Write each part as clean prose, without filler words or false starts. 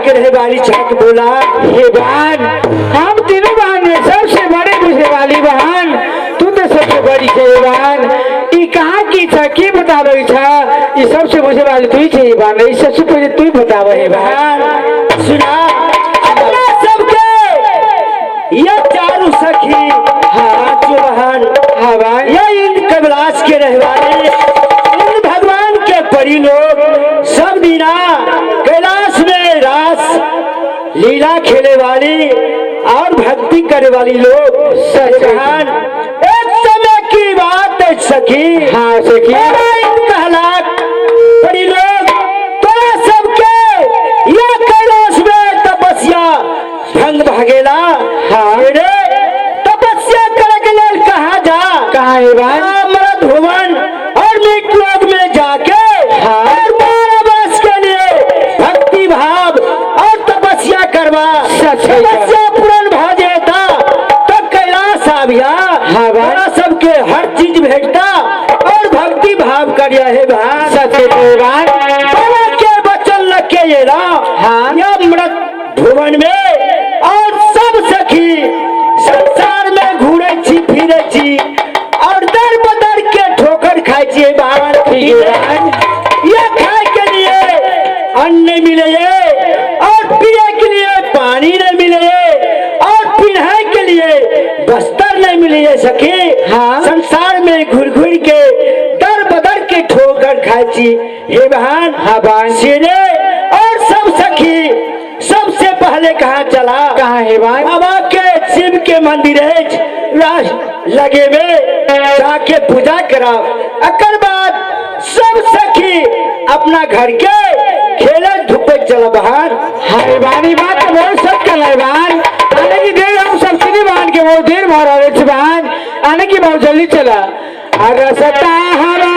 रहे वाली छक बोला, हे बहन हम तीनों बहन में सबसे बड़े बुझे वाली बहन तू तो सबसे बड़ी है बहन। ये कहाँ की था की बता रही था? ये सबसे बुझे वाली तू ही थी बहन, ये सबसे पहले तू ही बतावा है बहन। सुना अपना सबके ये चारों सखी, हाँ जो बहन, हाँ बहन, ये इन कबलास के रहवाले, इन भगवान के परी लोग सब दीना कैलाश में रास लीला खेले वाली और भक्ति करे वाली लोग बहन। एक समय की बात है सखी, हाँ सखी, कहलाक परी लोग तोरा सबके ये कैलाश में तपस्या भंग भागेला। हाँ रे तपस्या करे के लिए कहाँ जा, कहाँ है बहन? मरद भुवन और मीट लोग में जाके, हाँ, और 12 वर्ष के लिए भक्ति भाव और तपस्या करवा, तपस्या पूर्ण भाजे था तो कैलाश आविया। हाँ बहन, सबके हर चीज भेजता और भक्ति भाव करिया है बहन। सच्चे बहन बाबा के बचन लगे ये ना, हाँ, यह मृत भुवन में और सब सखी संसार में घूरे छी फिरे छी और दर बदर के ठोकर खाए छी बहन। ये खाए के लिए अन्न नहीं मिले और पिए के लिए पानी नहीं मिले और पहनने के लिए बस्तर नहीं मिले सके। हाँ, संसार में घुर घुर के दर बदर के ठोकर खाए छी हे बहन। हाँ बहन, सिरे और सब सखी सबसे पहले कहाँ चला, कहाँ है बहन? बाबा के शिव के मंदिर लगे में जाके पूजा करा। अकर बाद सब सखी अपना घर के खेले धूपे चला बहन। हाय बानी बात तो बहुत सच कर रहे बहन। आने की देर हम सब सीधी बहन के बहुत देर मार रहे थे बहन, आने की बहुत जल्दी चला। अगर सत्ता हरा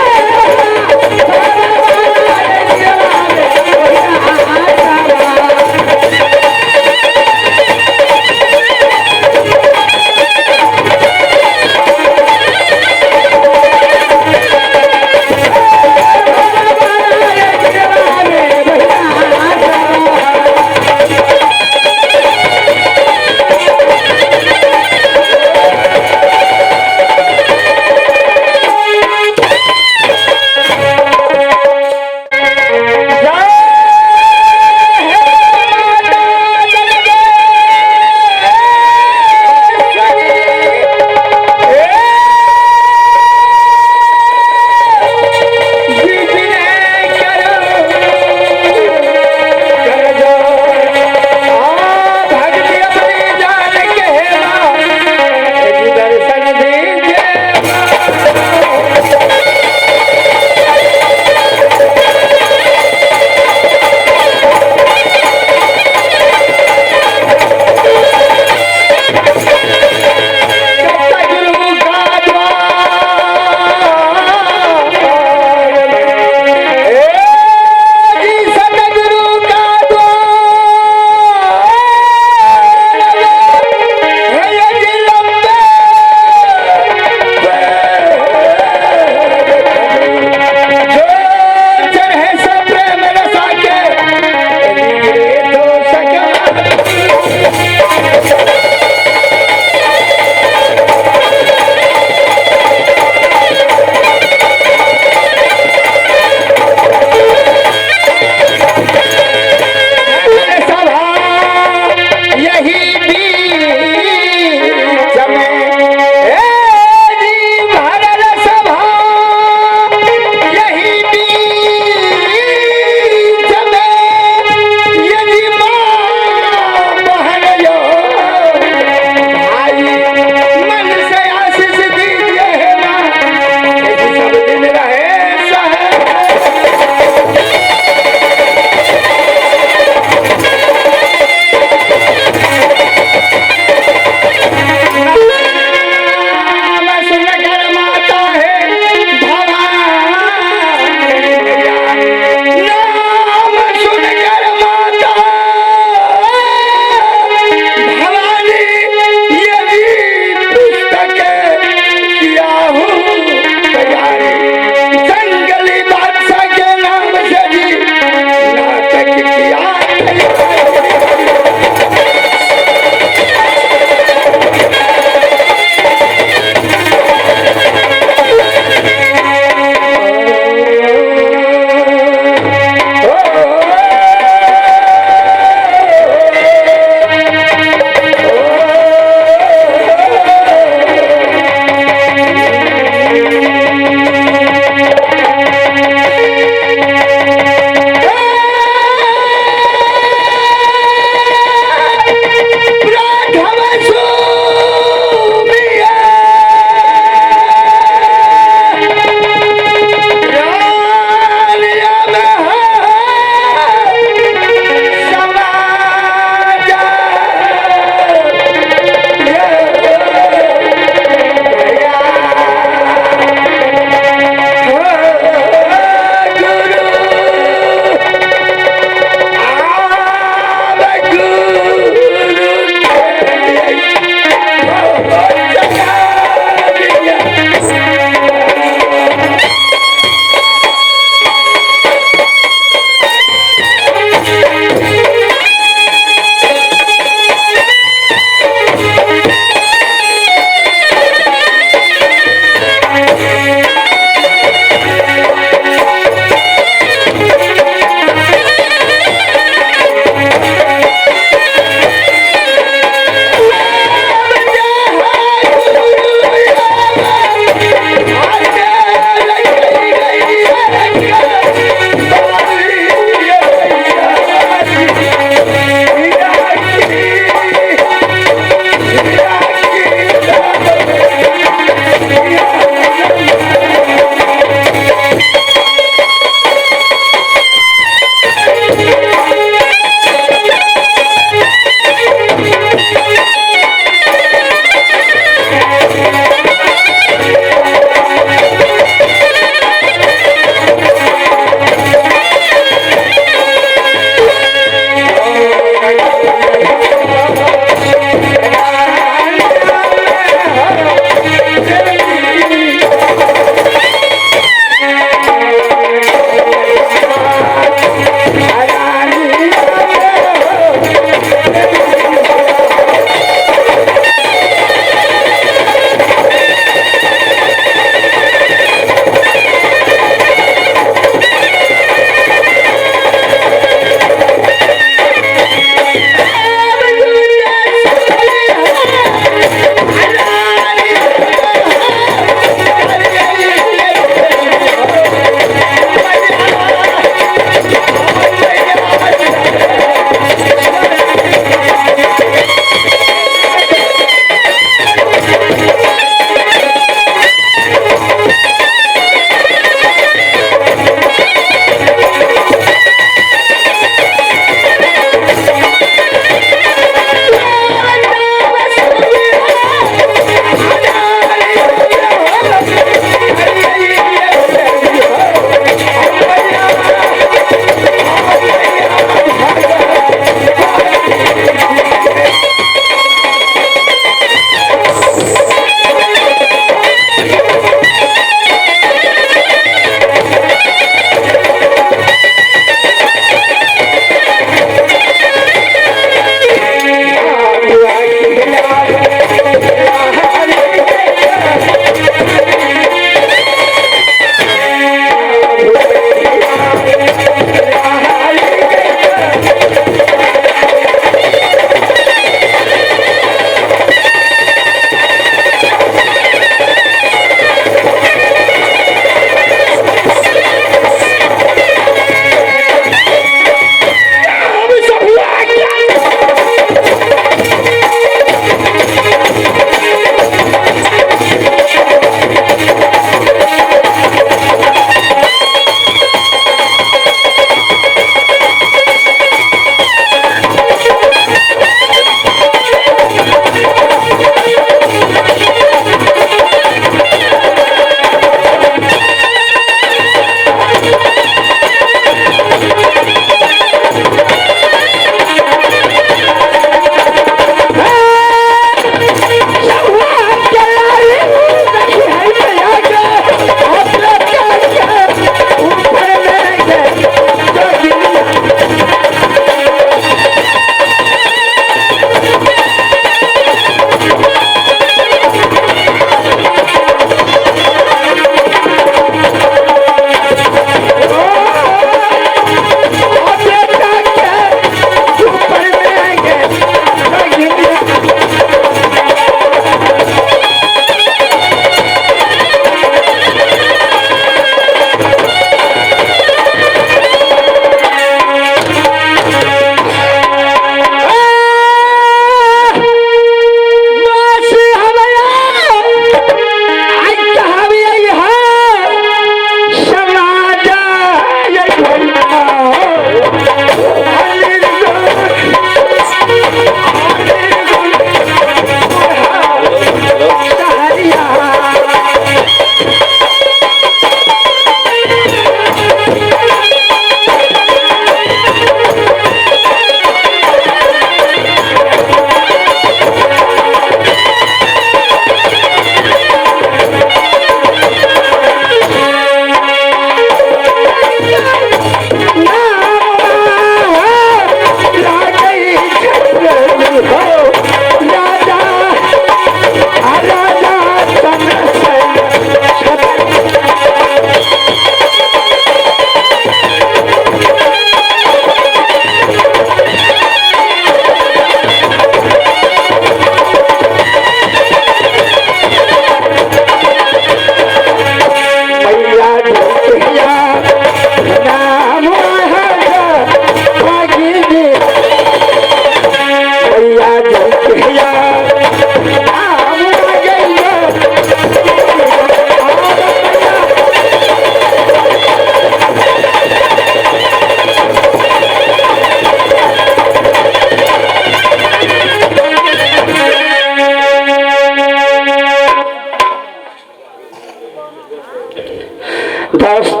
दोस्त,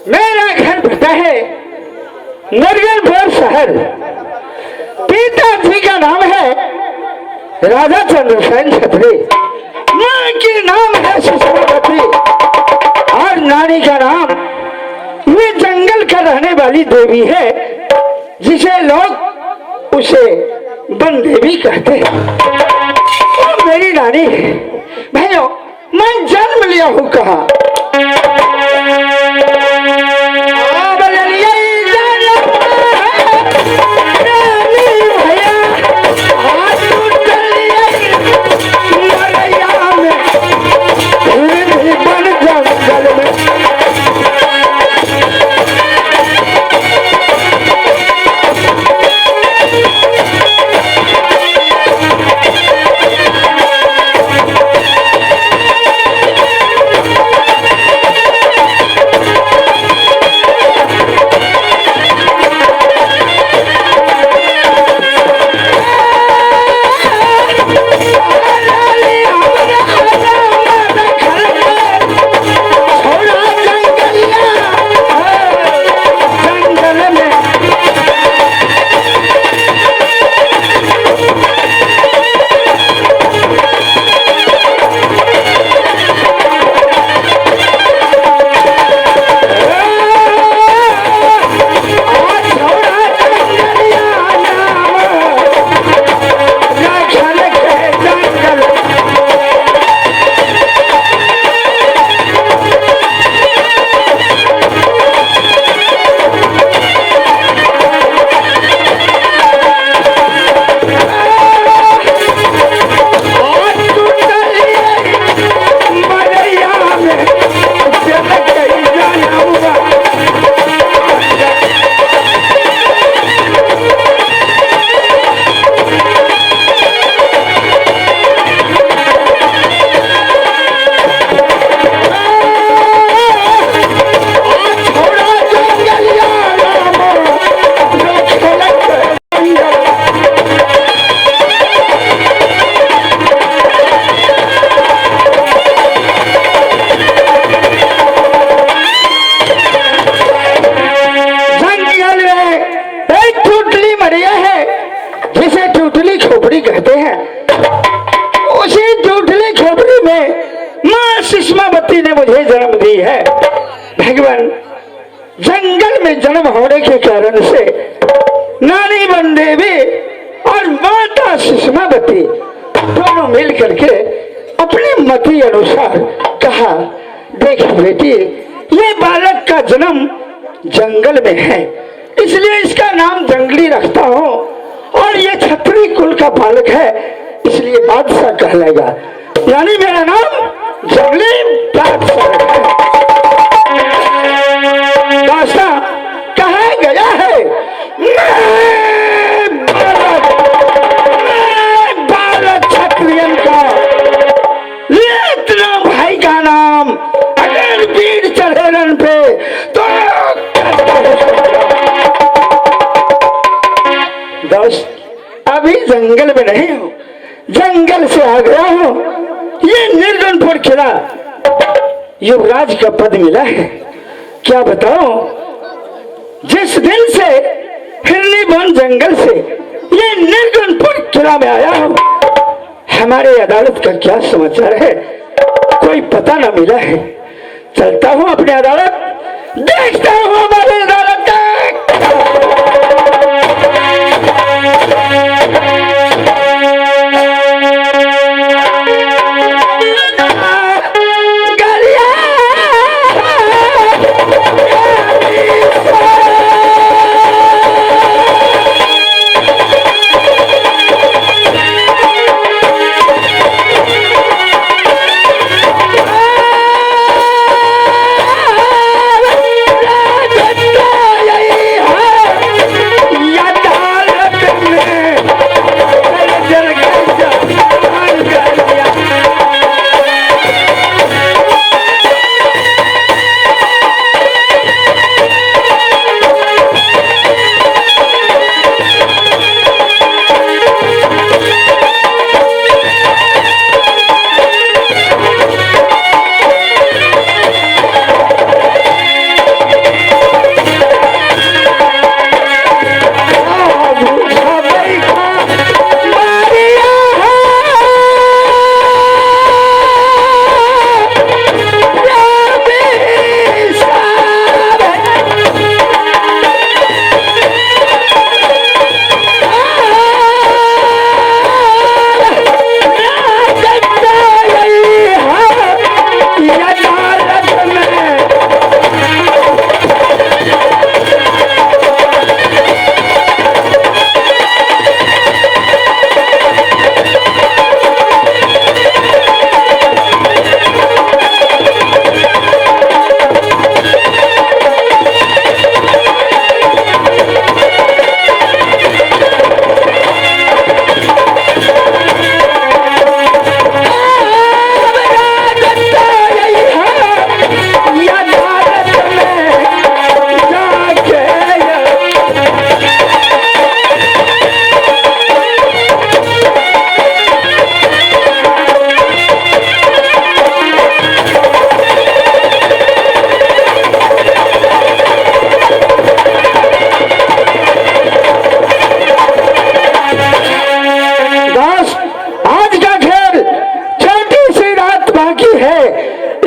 मेरा घर पड़ता है मुर्गनपुर शहर। पिताजी का नाम है राजा चंद्रसेन छत्री, माँ की नाम है सुषमावती और नानी का नाम वे जंगल का रहने वाली देवी है, जिसे लोग उसे वन देवी कहते हैं। और मेरी नानी, भाइयों, मैं जन्म लिया हूँ कहाँ? कहते हैं। उसी टूटली खोपड़ी में मां सुषमावती ने मुझे जन्म दी है। भगवान, जंगल में जन्म होने के कारण से नानी वन देवी और माता सुषमावती दोनों मिल करके अपने मति अनुसार कहा, देख बेटी, ये बालक का जन्म जंगल में है, इसलिए इसका नाम जंगली रखता हूँ, और ये छत्री कुल का बालक है, इसलिए बादशाह कहलाएगा, यानी मेरा नाम जंगली बादशाह है। बादशाह कहा गया है, मैं बालक क्षत्रियन का इतना भाई का नाम अगर वीर चढ़े रन पे तो दोस्त, अभी जंगल में नहीं हूँ, जंगल से आ गया हूँ। ये निर्गुणपुर किला युवराज का पद मिला है। क्या बताऊं, जिस दिन से हिरनी वन जंगल से ये निर्गुणपुर किला में आया हूँ, हमारे अदालत का क्या समाचार है कोई पता न मिला है। चलता हूँ अपने अदालत, देखता हूँ हमारे अदालत का।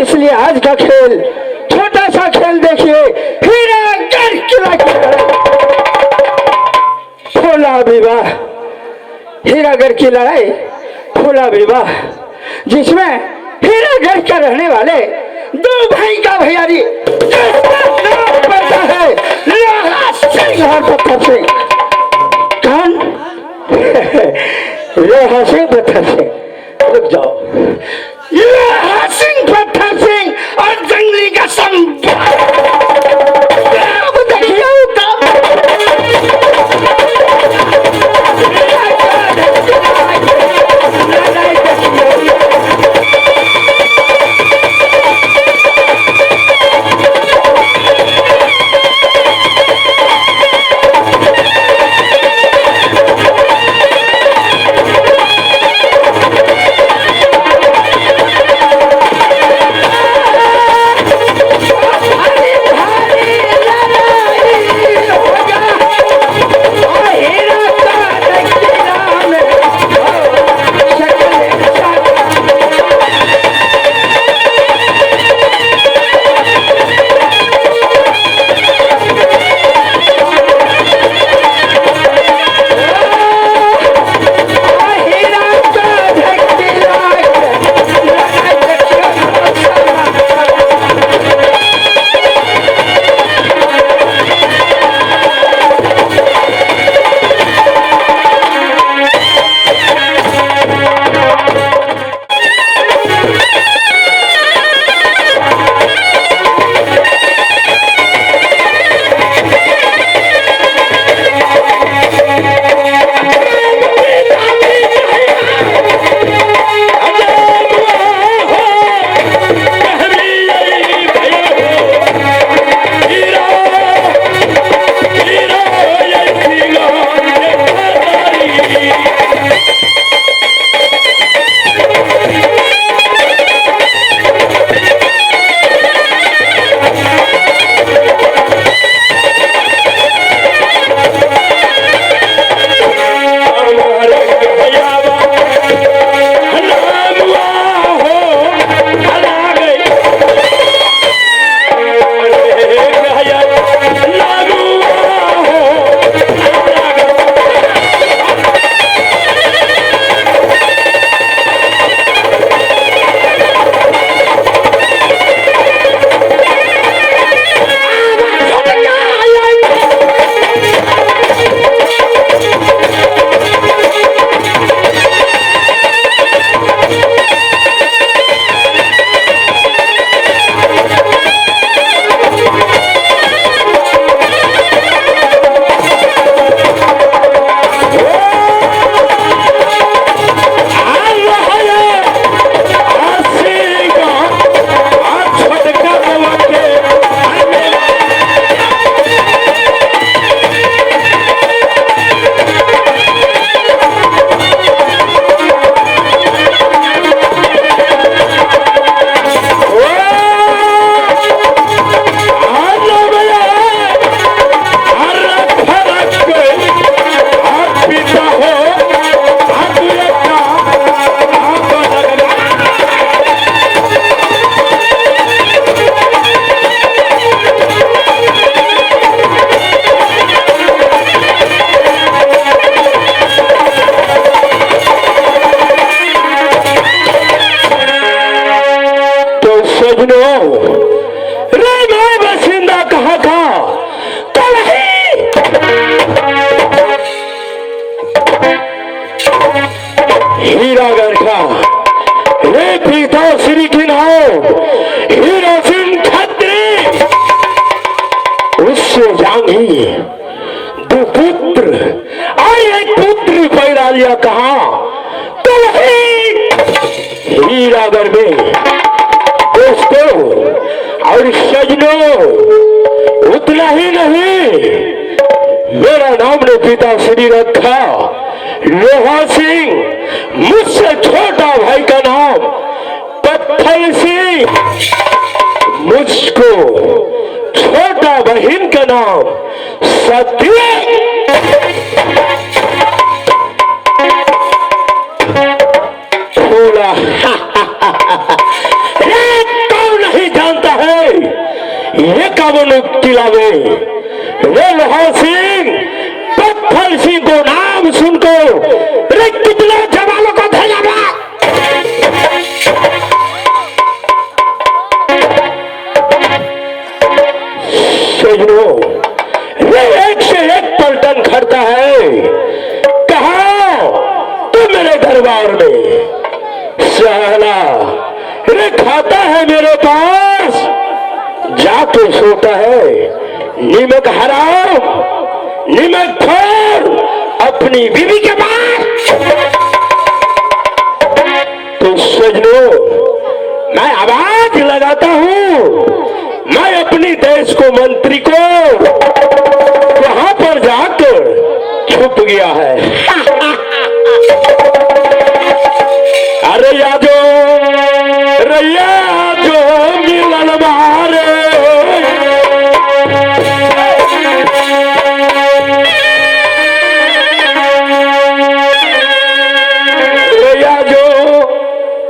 इसलिए आज का खेल छोटा सा खेल देखिए, हीरा गर किला की लड़ाई, फूला विवाह, हीरागढ़ की लड़ाई, फूला विवाह, जिसमें हीरागढ़ का रहने वाले दो भाई का भैयारी नाम पड़ता है लोहा सिंह और पत्थर सिंह। कौन? लोहा सिंह पत्थर सिंह। रुक जाओ, लोहा सिंह पत्थर सिंह और जंगली का संग। अब देखिए हीरागढ़ का रे पीता श्री की नाव हीरा सिंह खत्री, उससे जांगी दो पुत्र और एक पुत्र पैदा लिया। कहा? तो हीरागढ़ में। दोस्तों और सजनों, उतना ही नहीं, मेरा नाम ने पिता श्री रखा लोहा सिंह, मुझसे छोटा भाई का नाम पत्थर सिंह, मुझको छोटा बहन का नाम सत्य। थोड़ा जानता है ये कौन किलावे रे लोहार सिंह पत्थर सिंह को नाम सुनको रे कितना जवानों को भेजा सजनो ये एक से एक पलटन खड़ता है कहा तू मेरे दरबार में साला रे खाता है मेरे पास जाके सोता है नीमक हराम नीमक खोर अपनी बीवी के पास। तो सजनो मैं आवाज लगाता हूं मैं अपनी देश को मंत्री को वहां पर जाकर छुप गया है। अरे यादो रैया जो मिलन मारे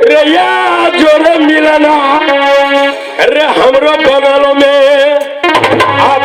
रैया जो रे मिलना अरे हमरो बगल में आप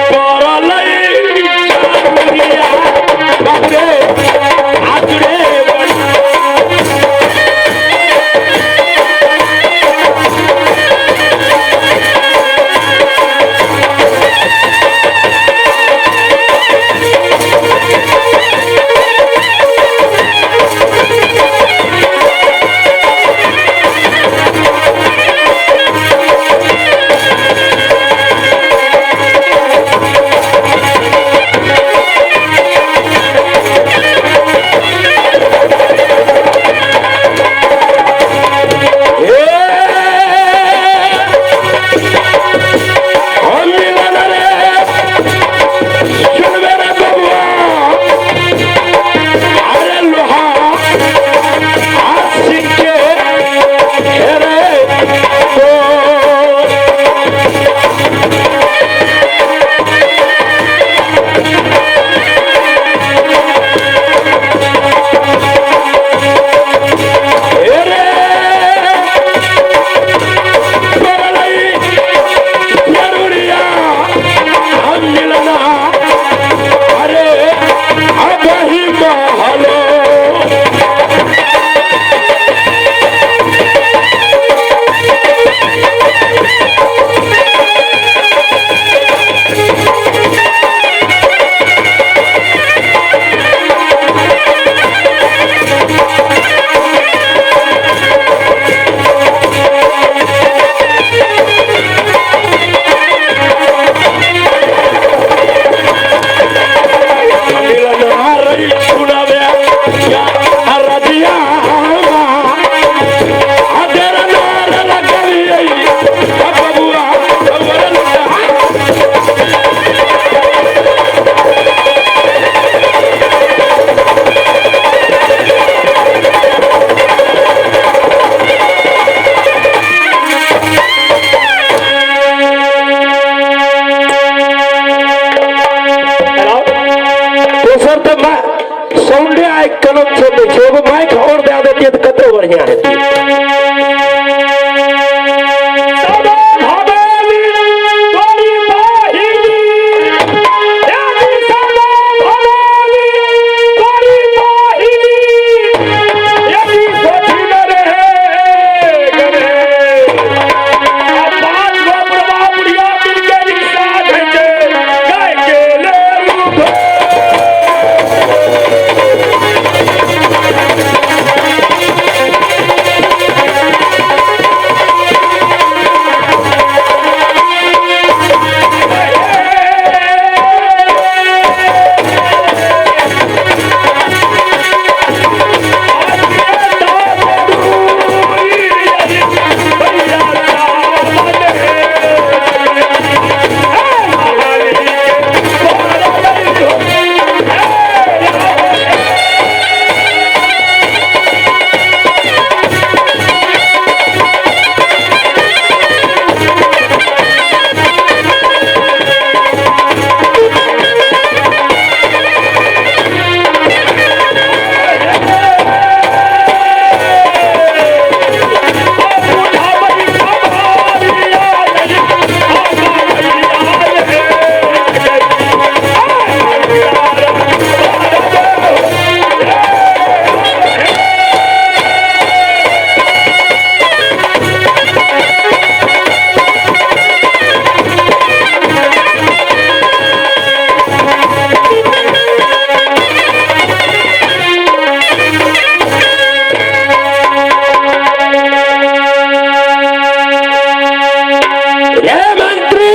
ये मंत्री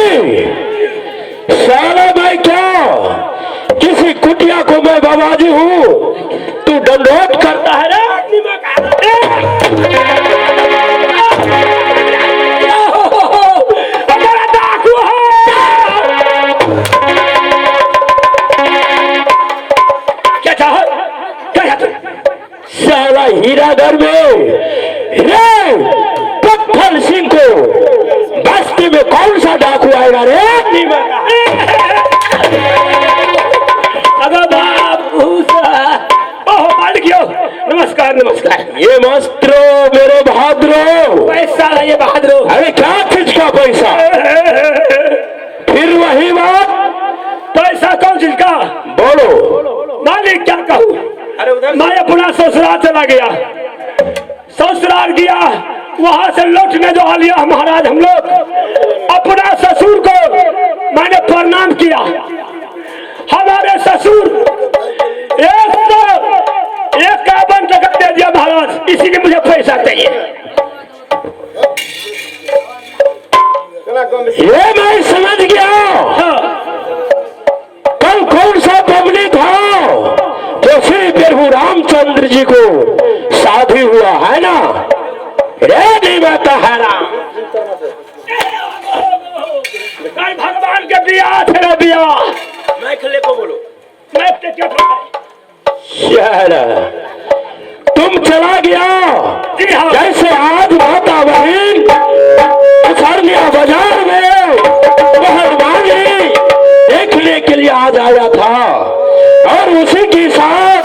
साला मैं क्या किसी कुटिया को मैं बाबाजी हूँ, तू दंडोत करता है रे? हमारा डाकू है। क्या चाह क्या चाहते? साला हीरागर में रे पत्थर सिंह को बस्ती में कौन सा डाकू आएगा रे? अगर बाबू ओह मान गयो। नमस्कार नमस्कार। ये मस्त्रो मेरे बहादुरो, पैसा है ये बहादुर। अरे क्या चीज का पैसा? फिर वही बात, पैसा कौन चीज का? बोलो। मालिक क्या कहूँ? अरे उधर मैं अपना ससुराल चला गया, ससुराल गया, वहां से लौटने जो आ लिया महाराज हम लोग, अपना ससुर को मैंने प्रणाम किया। हमारे ससुर एक 51 टका दे दिया महाराज, इसी के मुझे पैसा चाहिए। ये मैं समझ गया। हाँ। कल कौन सा पबनी था जो श्री प्रभु रामचंद्र जी को शादी हुआ है ना? रे नहीं बात है ना? भगवान के बिया थे बिया। मैं खले को बोलो। मैं क्या तुम चला गया जी हाँ। जैसे आज माता बहन उछालिया बाजार में बहनवानी देखने के लिए आज आया था, और उसी के साथ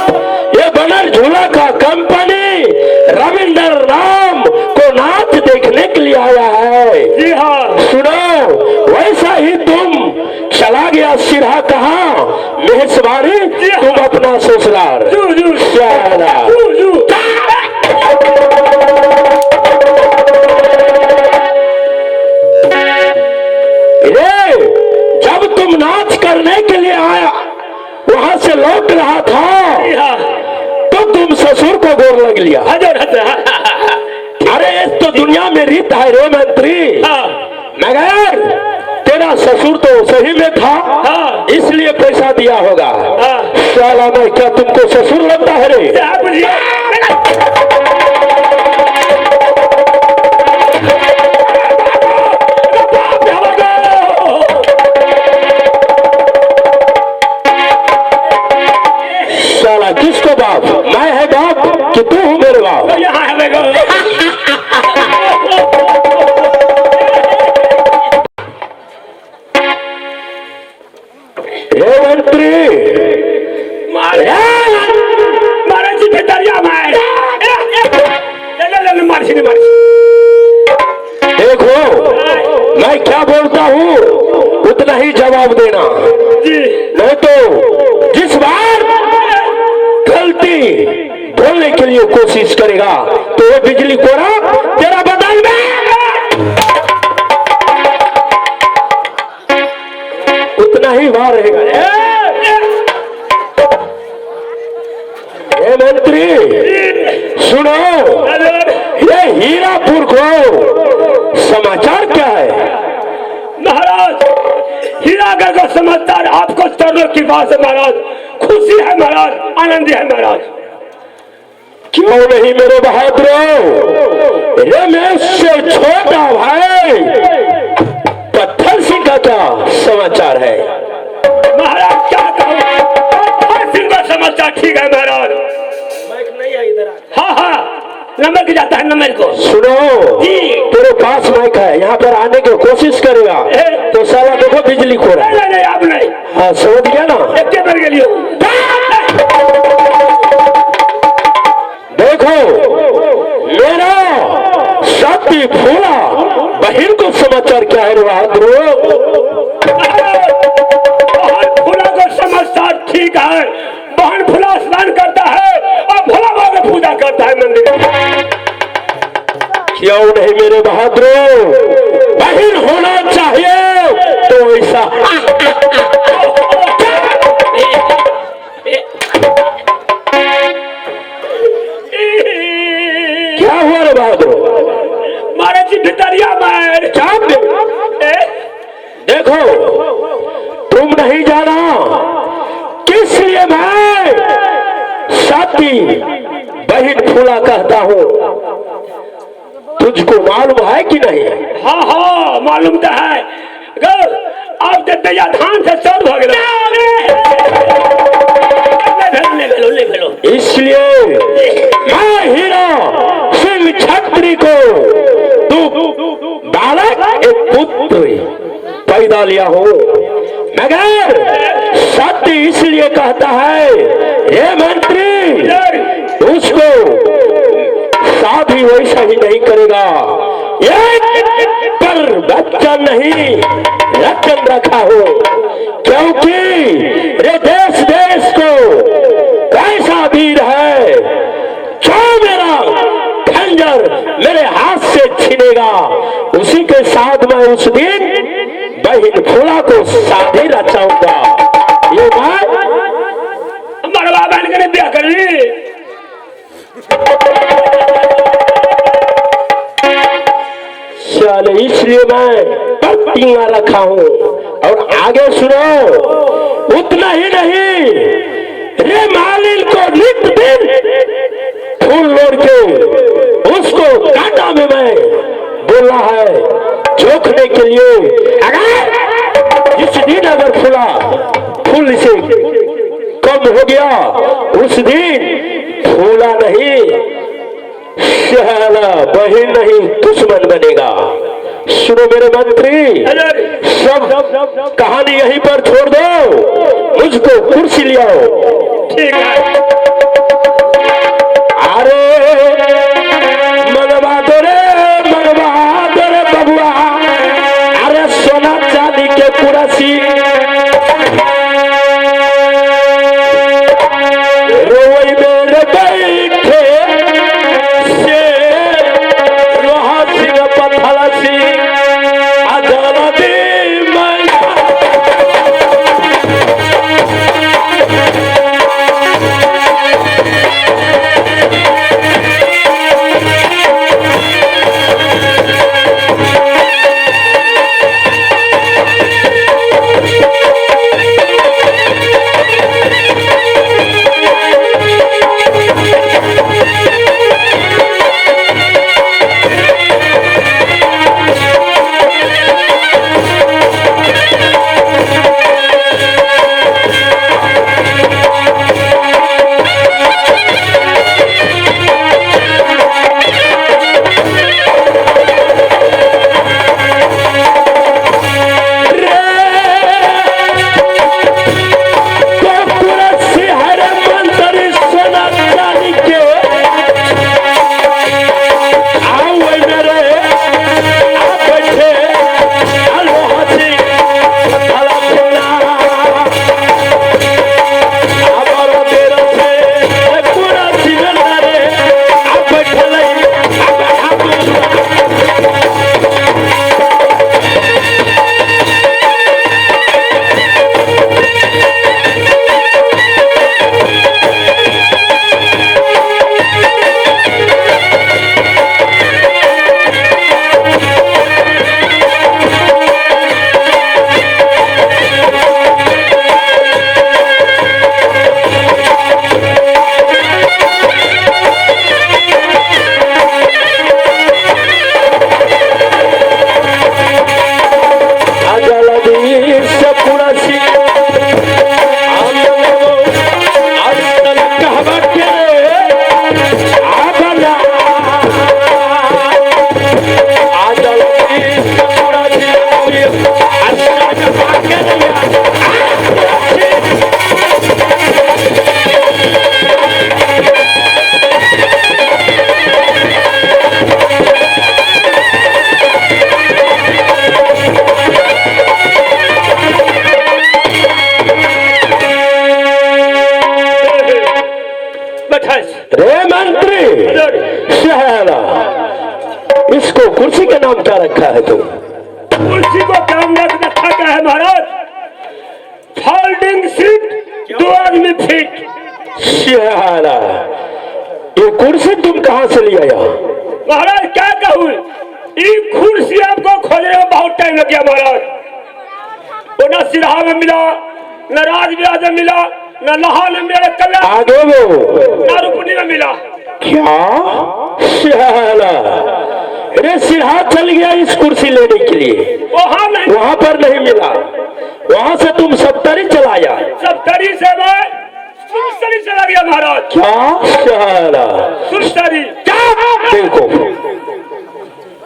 ये बनर झूला का कंपनी रविंदर राम को नाच देखने के लिए आया है। जी हाँ। सुनो, वैसा ही तुम चला गया सिरहा कहाँ मेहसवारी, तुम अपना ससुराल। जब तुम नाच करने के लिए आया वहां से लौट रहा था तो तुम ससुर को गोर लग लिया। अरे तो दुनिया में रीत है रे मंत्री, मगर तेरा ससुर तो सही में था, इसलिए पैसा दिया होगा। साला मैं क्या तुमको ससुर लगता है रे? साला किसको बाप? मैं है बाप कि तू हूँ मेरे बाप? मंत्री मारा जी पे दरिया मार। देखो मैं क्या बोलता हूँ उतना ही जवाब देना, नहीं तो जिस बार गलती बोलने के लिए कोशिश करेगा तो वो बिजली कोरा तेरा बदल में उतना ही वार रहेगा। मंत्री सुनो, ये हीरापुर को समाचार क्या है? महाराज हीरागढ़ का समाचार आपको चरणों की बात है महाराज, खुशी है महाराज, आनंद है महाराज। क्यों नहीं मेरे बहादुर? रमेश से छोटा भाई पत्थर सिंह का क्या समाचार है? महाराज क्या कहूँ, पत्थर सिंह का समाचार ठीक है महाराज। नहीं है इधर। हाँ हाँ नंबर की जाता है, नंबर को सुनो जी। तेरे पास माइक है, यहाँ पर आने की कोशिश करेगा तो साला देखो बिजली खो रहा है। नहीं आप नहीं। हाँ समझ गया ना? पर के लिए देखो मेरा साथी फूला बहन को समाचार क्या है बहादुर? फूला को समाचार ठीक है, बहन फूला स्नान करता है और भोला बाबा की पूजा करता है मंदिर में। क्यों नहीं मेरे बहादुर? बहन होना चाहिए तो ऐसा क्या हुआ रे बहादुर? मारे जी भितरिया मार चाप दे। बहन फूला कहता हूँ, तुझको मालूम है कि नहीं? हाँ हाँ मालूम तो है। अब देते या धान से चल भाग इसलिए मैं हीरा सिंह छत्री को तू बालक एक पुत्र पैदा लिया हो, मगर सत्य इसलिए कहता है हे मंत्री, उसको शादी वैसा ही नहीं करेगा, पर बच्चा नहीं रचन रखा हो, क्योंकि रे देश देश को कैसा वीर है जो मेरा खंजर मेरे हाथ से छीनेगा, उसी के साथ मैं उस दिन बहन फूला को शादी रचाऊंगा। ये बात मरवा बहन के ब्याह कर ली। चलो इसलिए मैं पत्तियां रखा हूं। और आगे सुनो, उतना ही नहीं, रे मालिन को नित दिन फूल लोड़ के उसको कांटा में मैं बोला है चोखने के लिए। अगर जिस दिन अगर फूला फूल से कम हो गया, उस दिन फूला नहीं शहला बहन नहीं दुश्मन बनेगा। सुनो मेरे मंत्री, सब कहानी यहीं पर छोड़ दो, मुझको कुर्सी ले आओ। ठीक है। अरे मनवा दो रे बबुआ, अरे सोना चांदी के कुर्सी रोई में बैठे से लोहा सिंह पत्थर सिंह अजला दे रे मंत्री शहरा, इसको कुर्सी का नाम क्या रखा है तुम? कुर्सी को काम रखा क्या है महाराज? फोल्डिंग सीट, 2 आदमी फिट। शहरा, ये कुर्सी तुम कहाँ से ले आया? महाराज क्या कहूँ, ये कुर्सी आपको खोजने में बहुत टाइम लग गया महाराज। वो न सिरहा में मिला, न राजविराज में मिला, न नहाल मेरे कल्याण आगे वो दारू पुण्य में मिला। क्या शाला, अरे सिरहा चल गया इस कुर्सी लेने के लिए, वहाँ नहीं, वहां पर नहीं मिला, वहां से तुम सप्तरी चलाया। सब तरी से मैं सुरसरी चला गया महाराज। क्या शाला, सुरसरी देखो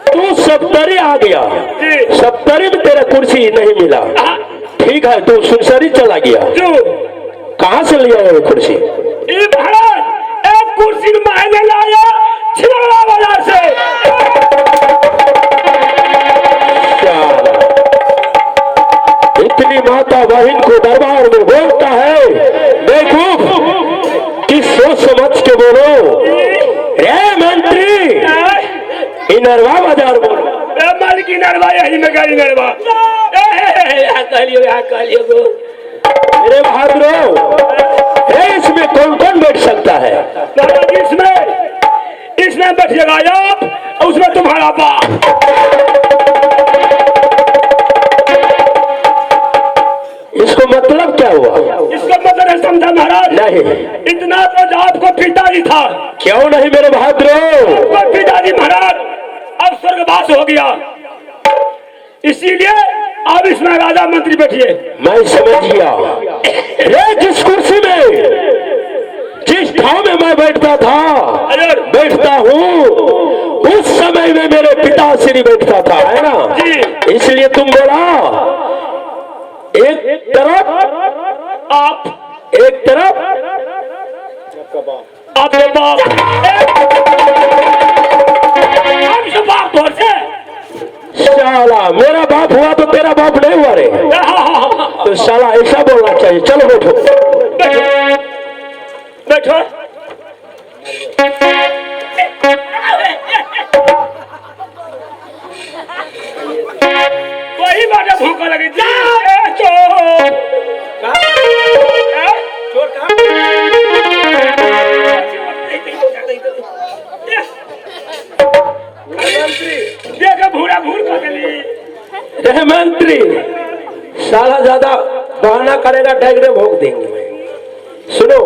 तू सप्तरी आ गया, जी। सप्तरी में तेरा कुर्सी नहीं मिला, हाँ, ठीक है तू सुरसरी चला गया। जो कहाँ से लिया वो कुर्सी? ये महाराज एक कुर्सी मैंने लाया छिलड़ा बाजार से। शाला, इतनी माता बहन को दरबार में बोलता है, देखो कि सोच समझ के बोलो। रे मंत्री, इनरवा बाजार बोलो। मालिकी नरवा यही में गई नरवा। कहलियो मेरे बहादुरों, इसमें कौन कौन बैठ सकता है? महाराज इसमें बैठिएगा आप और उसमें तुम्हारा बाप। इसको मतलब क्या हुआ? इसका मतलब है समझा महाराज? नहीं। इतना तो आपको पिताजी था। क्यों नहीं मेरे बहादुरों? आपको पिताजी महाराज अब स्वर्गवास हो गया, इसीलिए अब इसमें राजा मंत्री बैठिए। मैं समझ गया। रे जिस कुर्सी में, जिस ठाव में मैं बैठता था, बैठता हूँ, उस समय में मेरे पिताश्री बैठता था, है ना? जी। इसलिए तुम बोला एक तरफ आप, एक तरफ आपके बाप हमसे बाप तोड़ से। साला, मेरा बाप हुआ तो तेरा बाप नहीं हुआ रे? तो साला ऐसा बोलना चाहिए। चलो बैठो बैठो। वही बात भूखा लगी। देखा भूरा भूर कर मंत्री, साला ज्यादा बहाना करेगा डगरे भोग देंगे। सुनो,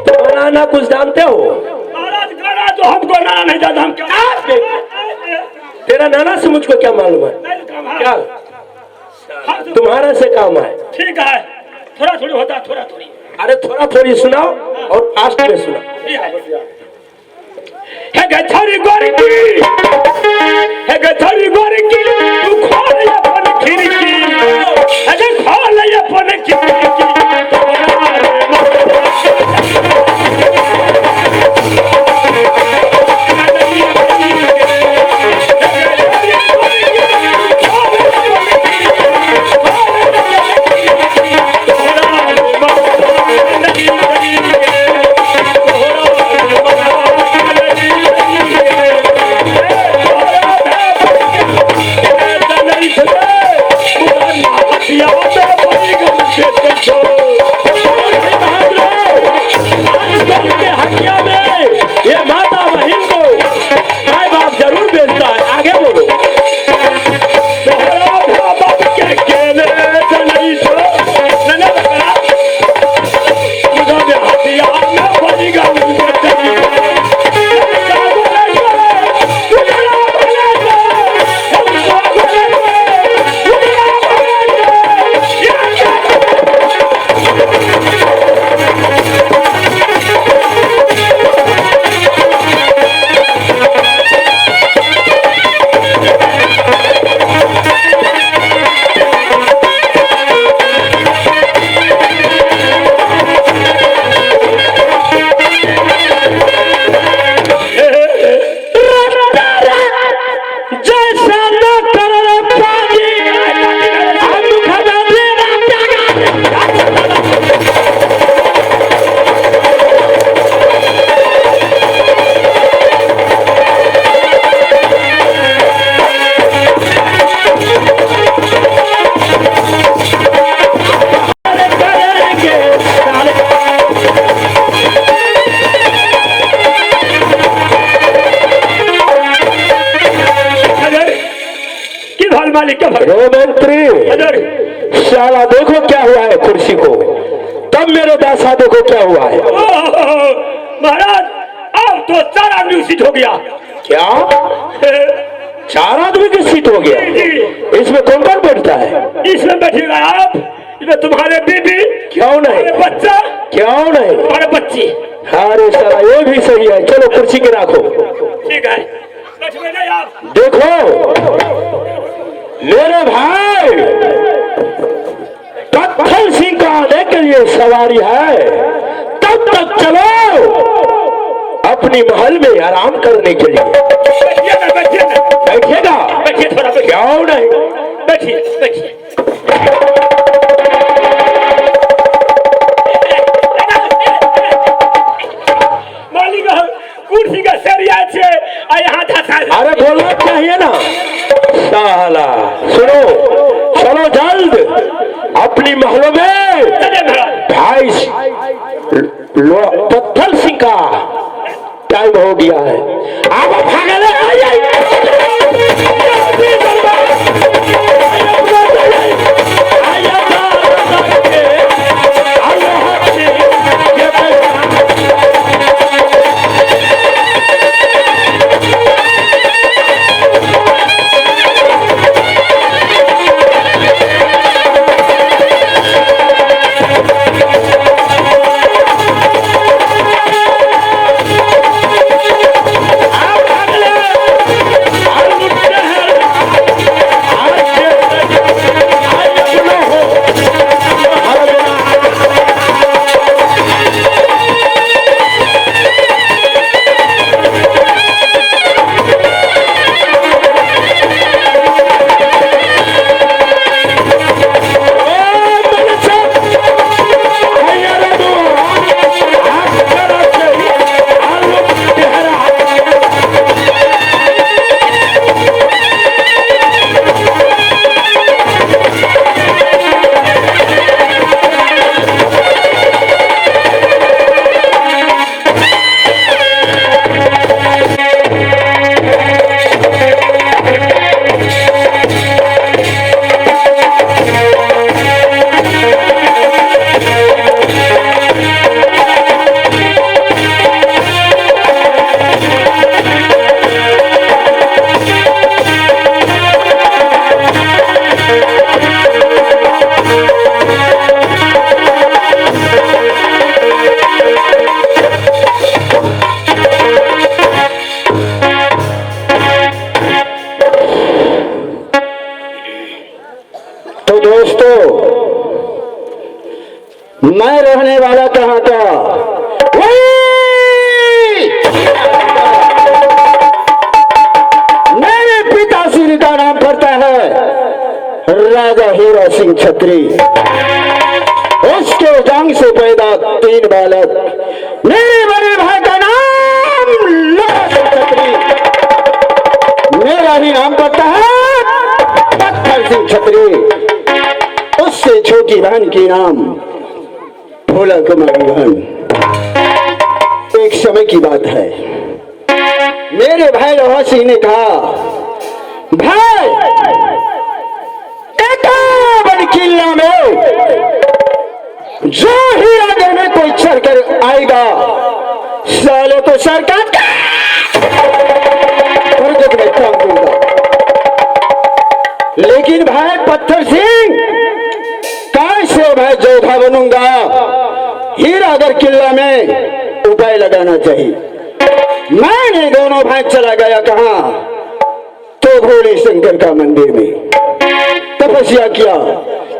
तो बनाना कुछ जानते हो? महाराज गाना तो हमको नाना नहीं जाता। हम क्या तेरा नाना से मुझको क्या मालूम है? क्या तुम्हारा से काम है? ठीक है, थोड़ा थोड़ी होता, थोड़ा थोड़ी। अरे थोड़ा थोड़ी सुनाओ और फास्ट में सुनाओ। है गछरी गोरकी, है गछरी गोरकी, तू खोल अपन खिड़की, है खोल अपन खिड़की। मंत्री, साला देखो क्या हुआ है कुर्सी को। तब मेरे दासादों को क्या हुआ है? महाराज अब तो 4 आदमी सीट हो गया। क्या 4 आदमी की सीट हो गया? इसमें कौन कौन बैठता है? इसमें बैठेगा आप, इसमें तुम्हारे बीबी, क्यों नहीं? बच्चा, क्यों नहीं? तुम्हारे बच्ची। अरे साला ये भी सही है, चलो कुर्सी के रखो। ठीक है, बैठिए नहीं आप। देखो मेरे भाई, पत्थर सिंह का आने के लिए सवारी है, तब तक चलो अपनी महल में आराम करने के लिए। बैठिए ना, बैठिए ना। बैठेगा? बैठिए थोड़ा, बैठिए। क्यों नहीं? बैठिए बैठिए। मालिक कुर्सी का सरिया छे आ यहाँ धसा। अरे बोलना चाहिए ना साला। सुनो, चलो जल्द अपनी महलों में। चलिए महाराज। भाई पत्थर सिंह का टाइम हो गया है, आप भागे ले। मैं रहने वाला कहाँ का? मेरे पिताश्री का नाम पड़ता है राजा हीरा सिंह छत्री। उसके जंग से पैदा 3 बालक। मेरे बड़े भाई का नाम लाला सिंह छत्री। मेरा ही नाम पड़ता है पत्थर सिंह छत्री। उससे छोटी बहन की नाम भोला कुमारी बहन। एक समय की बात है, मेरे भाई लोहा सिंह ने कहा, भाई एकावन किला में जो हीरानगर में कोई चढ़ कर आएगा साले को सरकार में काम दूंगा। लेकिन भाई पत्थर सिंह कैसे मैं जोधा बनूंगा? हीरानगर किला में उपाय लगाना चाहिए। मैंने दोनों भाई चला गया कहा? तो भोले शंकर का मंदिर में तपस्या किया।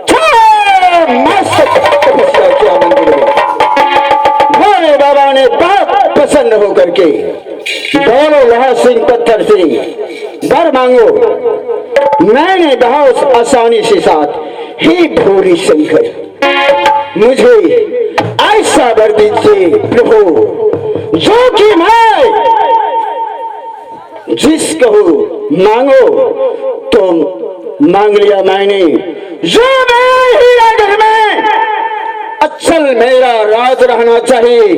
6 मास तपस्या किया मंदिर में। भोले बाबा ने बहुत प्रसन्न होकर के दोनों लोहा सिंह पत्थर सिंह वर मांगो। मैंने बहुत आसानी से साथ ही भोले शंकर मुझे ऐसा वर दीजिए प्रभु जो कि मैं जिस कहो मांगो तो मांग लिया मैंने। जो मैं हीरानगर में अचल मेरा राज रहना चाहिए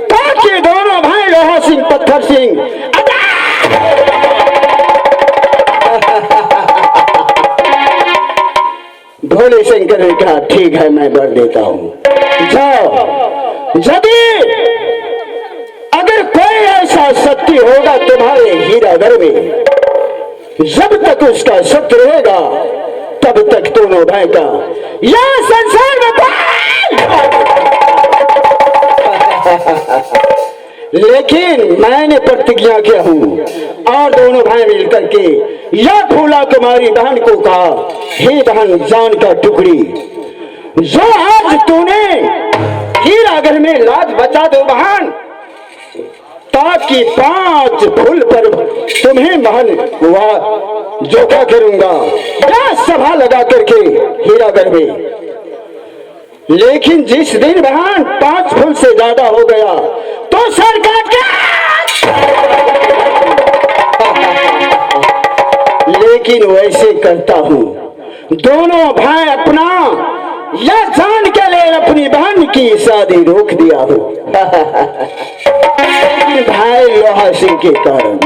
ताकि दोनों भाई लोहा सिंह पत्थर सिंह भोले शंकर ने कहा ठीक है मैं वर देता हूँ, जाओ। यदि अगर कोई ऐसा शक्ति होगा तुम्हारे हीरागर में, जब तक उसका शक्ति रहेगा तब तक दोनों भाई का यह संसार में लेकिन मैंने प्रतिज्ञा किया हूं और दोनों भाई मिलकर के यह फूला कुमारी बहन को कहा, हे बहन जान का टुकड़ी, जो आज तूने हीरागर में लाज बचा दो बहन, ताकि 5 फूल पर तुम्हें बहन जोखा करूंगा या सभा लगा करके हीरागर में। लेकिन जिस दिन बहन 5 फूल से ज्यादा हो गया तो सरकार लेकिन वैसे करता हूं, दोनों भाई अपना यह जान के लिए अपनी बहन की शादी रोक दिया हो। भाई लोहा सिंह के कारण,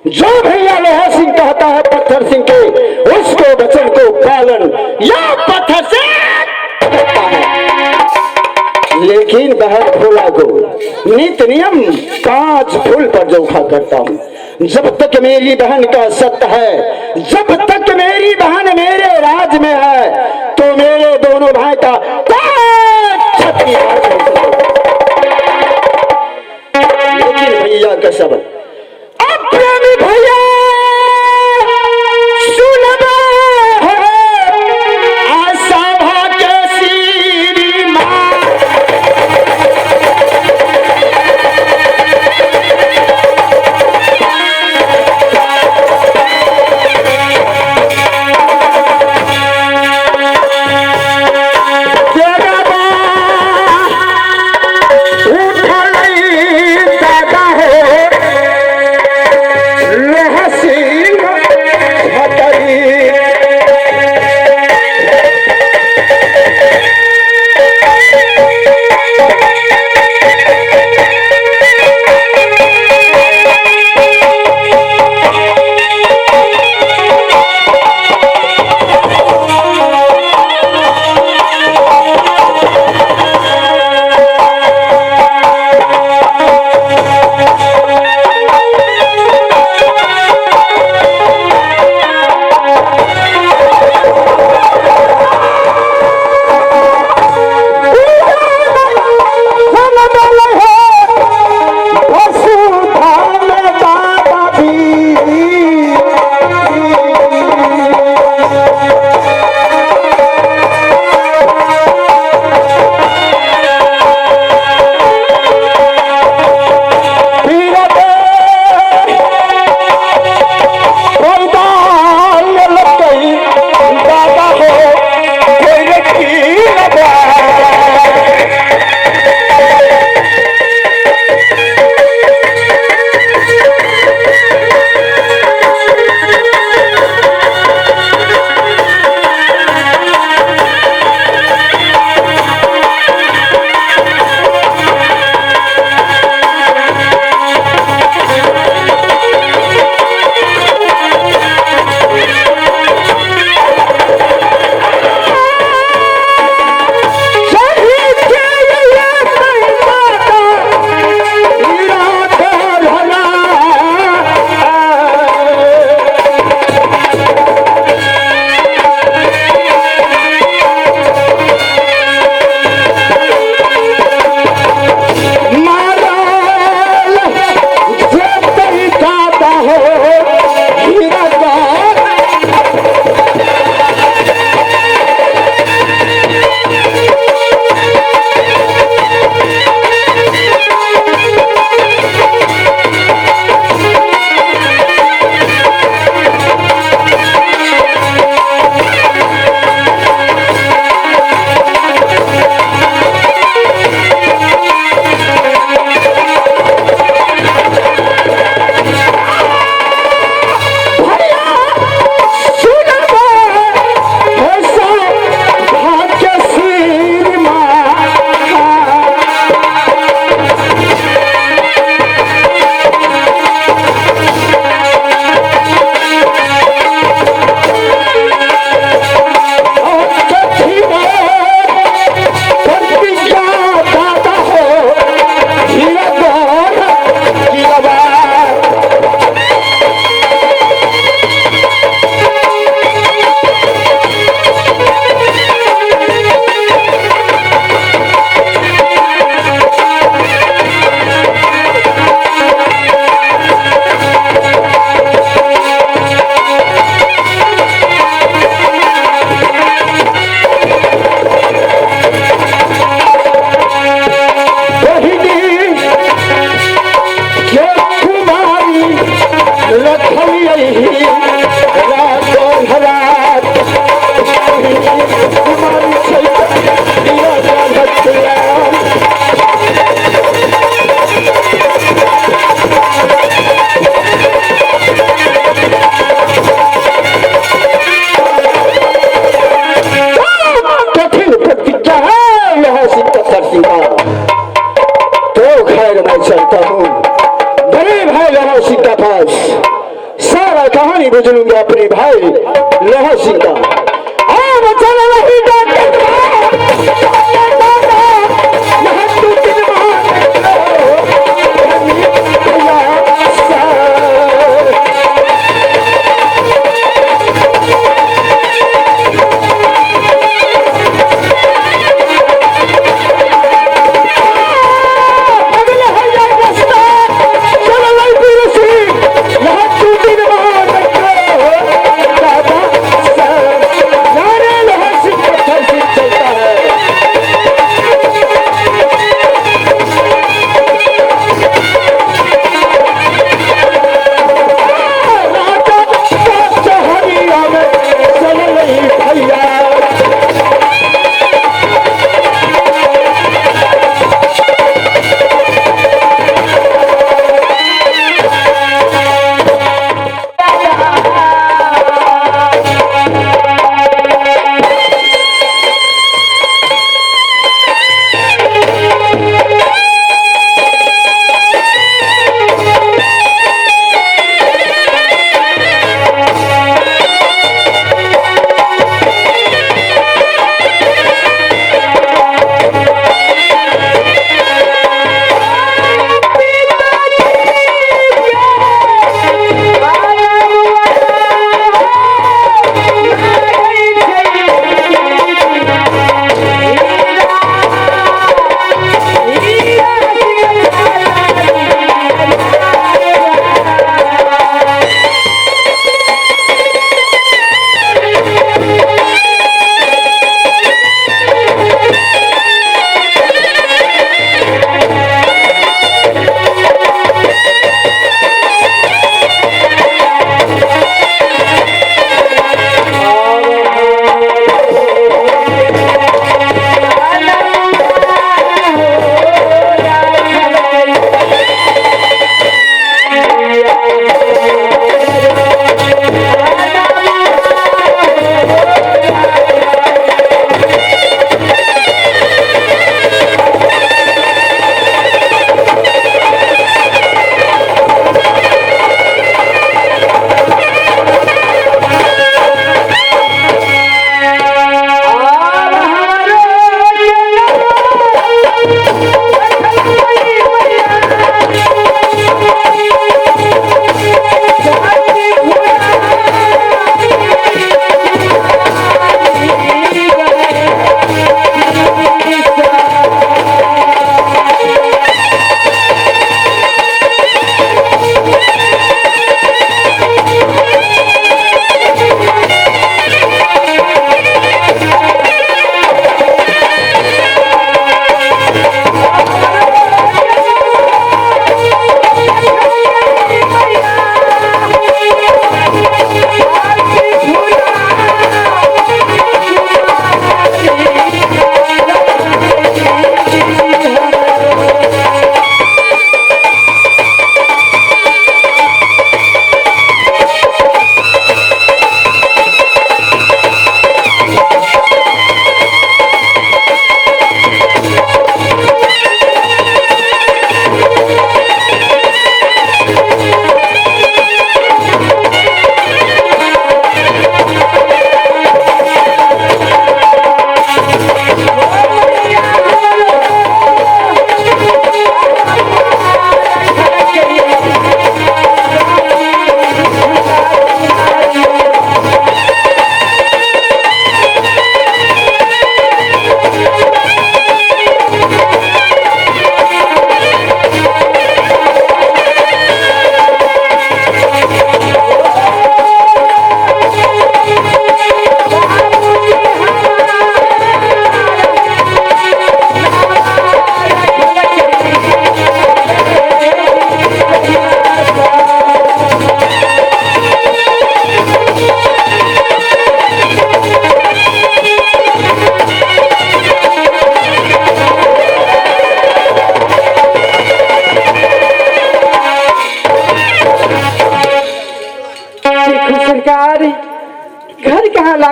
जो भैया लोहा सिंह कहता है पत्थर सिंह के, उसको वचन को पालन या पत्थर से करता है। लेकिन बहन फूला को नित नियम 5 फूल पर जोखा करता हूँ। जब तक मेरी बहन का सत्य है, जब तक मेरी बहन मेरे राज में है, तो मेरे दोनों भाई का लेकिन भैया का शब्द, अब प्रेमी भैया सुनबा आशा भाग्य श्री मां,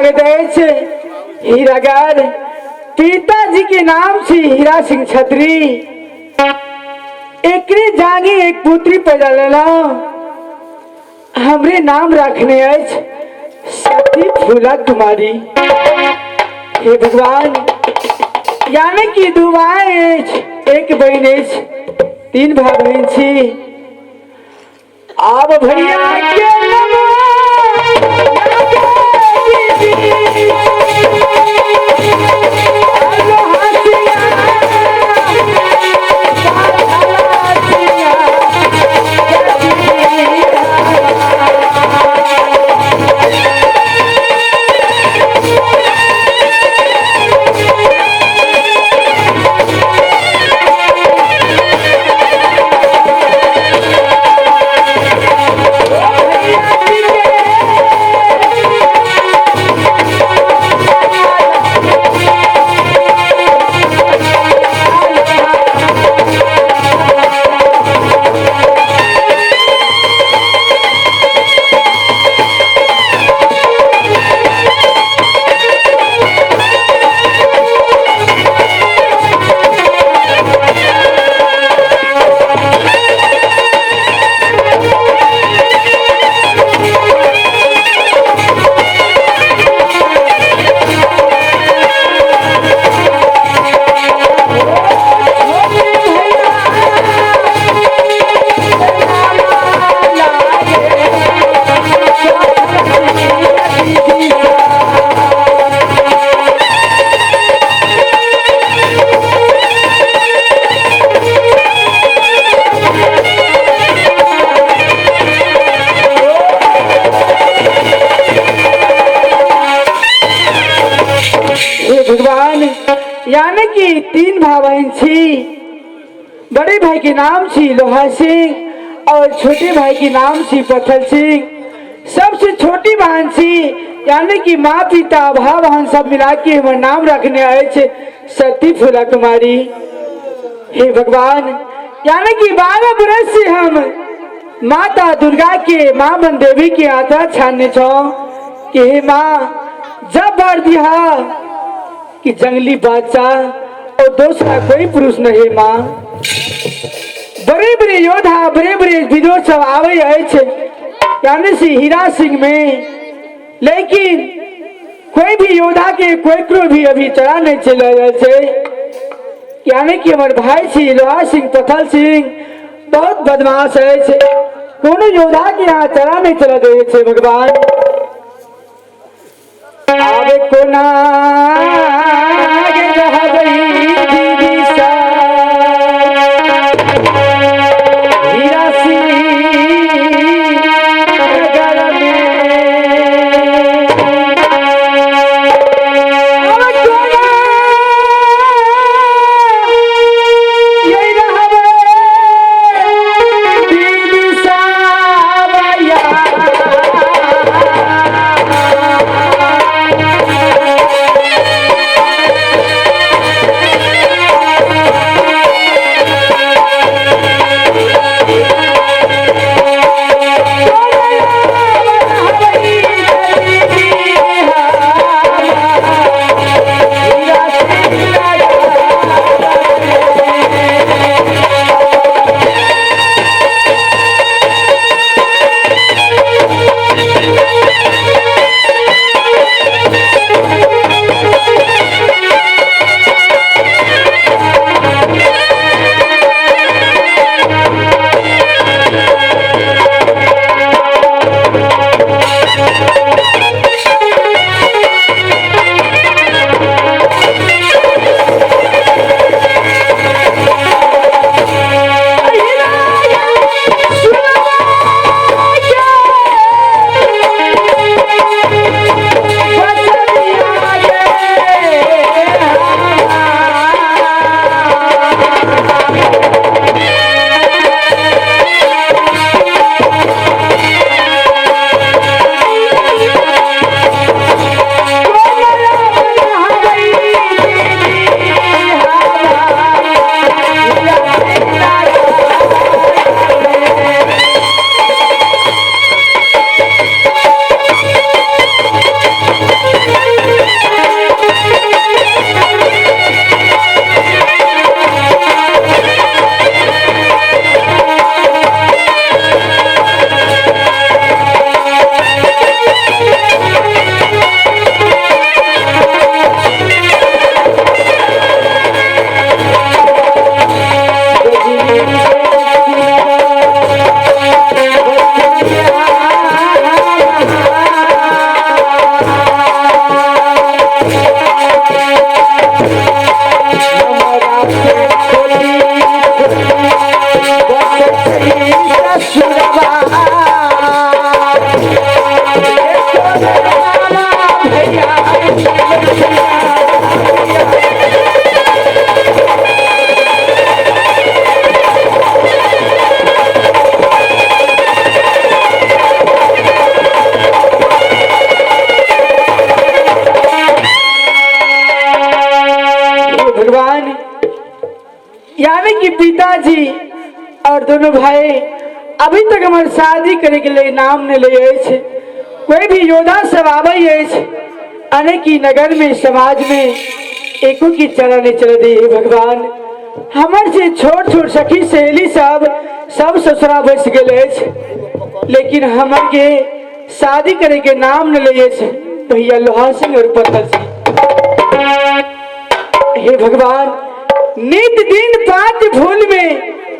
लागत अछि हीरागर पिताजी के नाम से हीरा सिंह छत्री एकरे जागे एक पुत्री पैदा लेला हमरे नाम रखने अछि सती फूला कुमारी। हे भगवान यानी कि दू भाई अछि एक बहन अछि तीन भाई बहन छी। आब भैया के नमो भगवान यानी कि तीन भाई बहन छी। बड़े भाई के नाम छी लोहा सिंह और छोटे भाई के नाम छी पत्थर सिंह। सबसे छोटी बहन छी यानी कि माँ पिता भाई बहन सब मिला के हमार नाम रखने आए सती फूला कुमारी। हे भगवान यानी कि 12 बरस से हम माता दुर्गा के माँ बन देवी के आत्मा छानने छो कि हे माँ जब बार दिया कि जंगली बादशाह और दूसरा कोई पुरुष नहीं माँ। बड़े बड़े योद्धा बड़े बड़े विदोष सब आवे यानी से हीरा सिंह में, लेकिन कोई भी योद्धा के कोई क्रो भी अभी चढ़ा नहीं चला जाए यानी कि हमारे भाई छी लोहा सिंह पथल सिंह बहुत बदमाश है कोनो योद्धा के यहाँ चढ़ा नहीं चला दे भगवान। आवे कोना यानी कि पिताजी और दोनों भाई अभी तक हमारे शादी करे के लिए नाम नहीं ले। कोई भी योद्धा सब आवे अने की नगर में समाज में एको की चला नहीं चल दी। भगवान हमार से छोट छोट सखी सहेली सब ससुरा बस गए, लेकिन हमार के शादी करे के नाम न ले भैया लोहा सिंह और पत्थर सिंह। हे भगवान नित दिन पाँच फूल में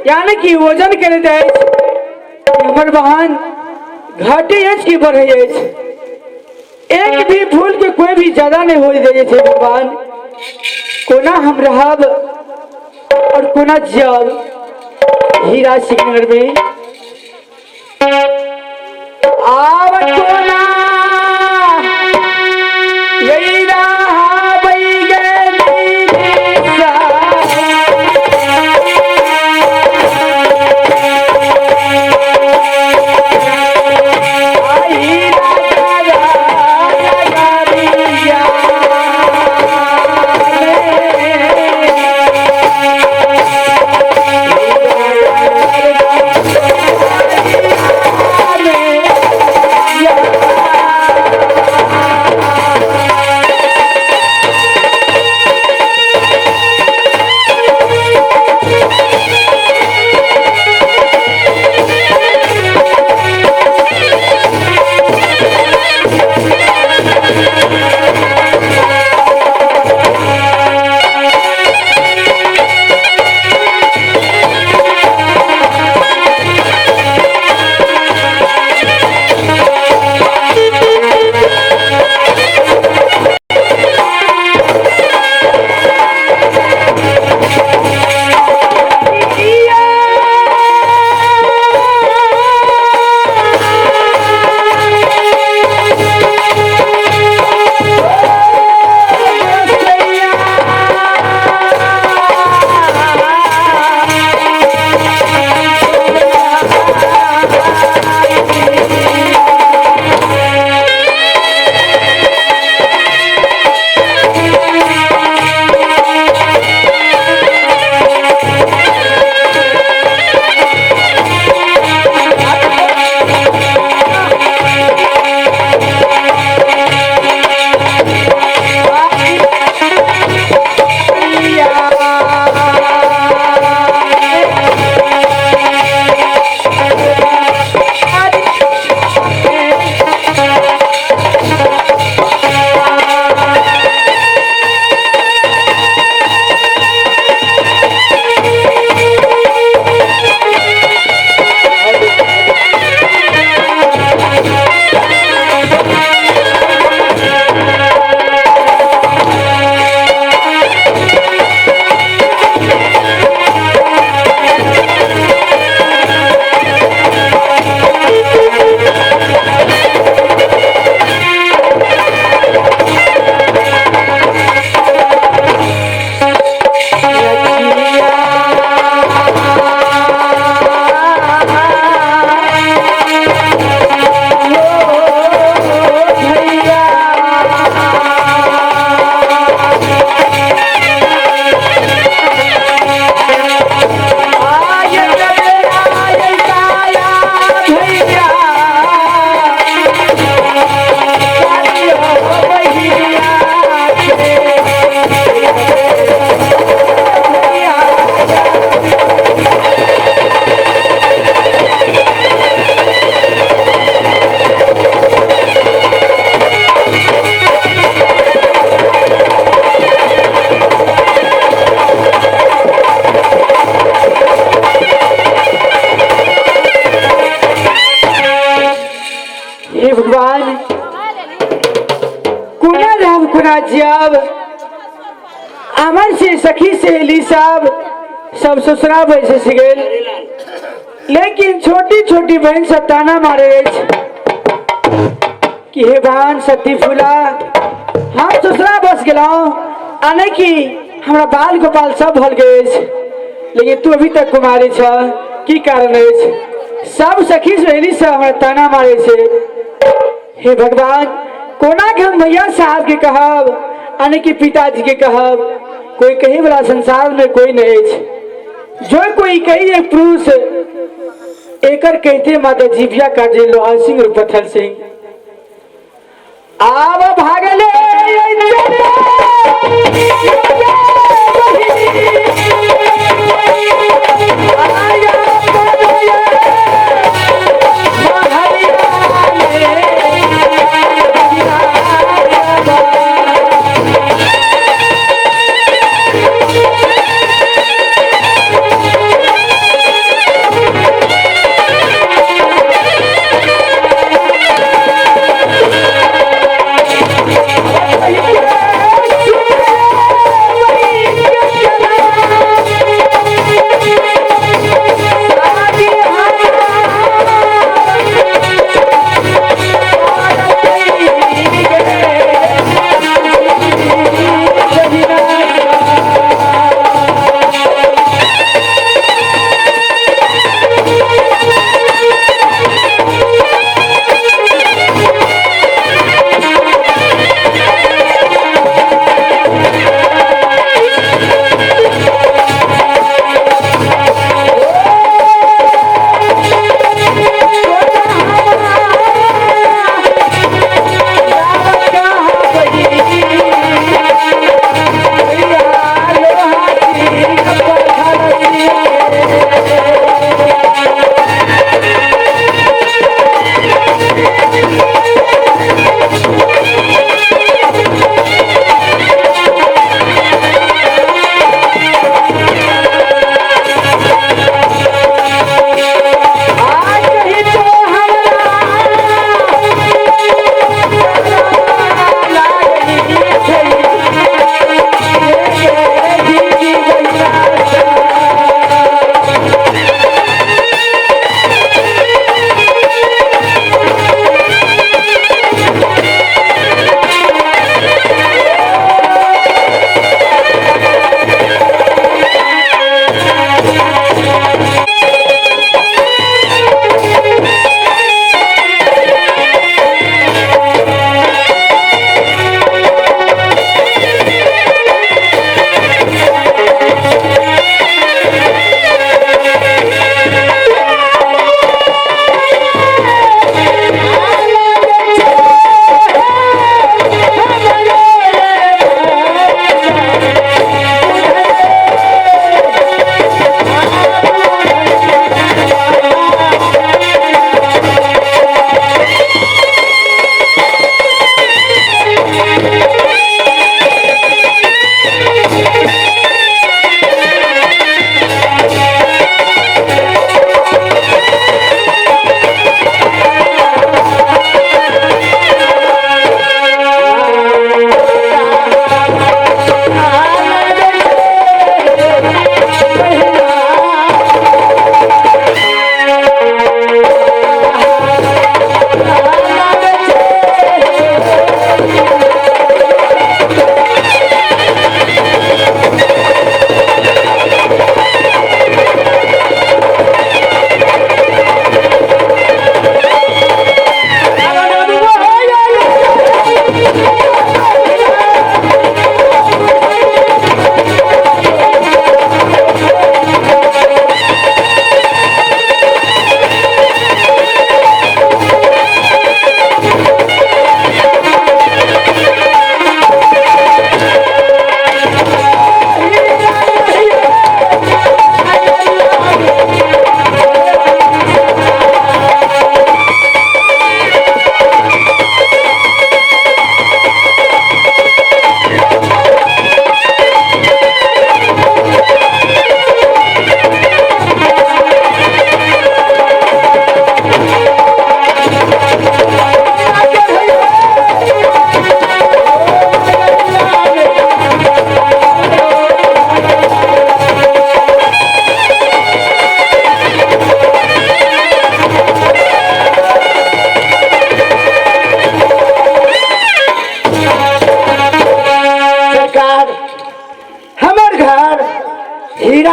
यानी कि वजन करे जाए हमर बहन घटे की बढ़े एक भी फूल के कोई भी ज्यादा नहीं हो दे भगवान। कोना हम रहब और कोना जब हीरा सिकंदर में आव कोना यही रहा बई गए सा आई जब अमर से सखी सहेली सब ससुरा बैसे गए, लेकिन छोटी छोटी बहन सब ताना मारे कि हे बहन सती फूला हम ससुरा बस गलाओ आने की हमारा बाल गोपाल सब भल गए, लेकिन तू अभी तक कुमारी छ की कारण है। सब सखी सहेली सब हमारा ताना मारे छे। हे भगवान कोना के हम भैया साहब के कहब आने की पिताजी के कहब, कोई कहीं वाला संसार में कोई नहीं है। जो कोई कही एक पुरुष एकर कहते माता जीविया का जे लोहा सिंह और पत्थर सिंह आव भागले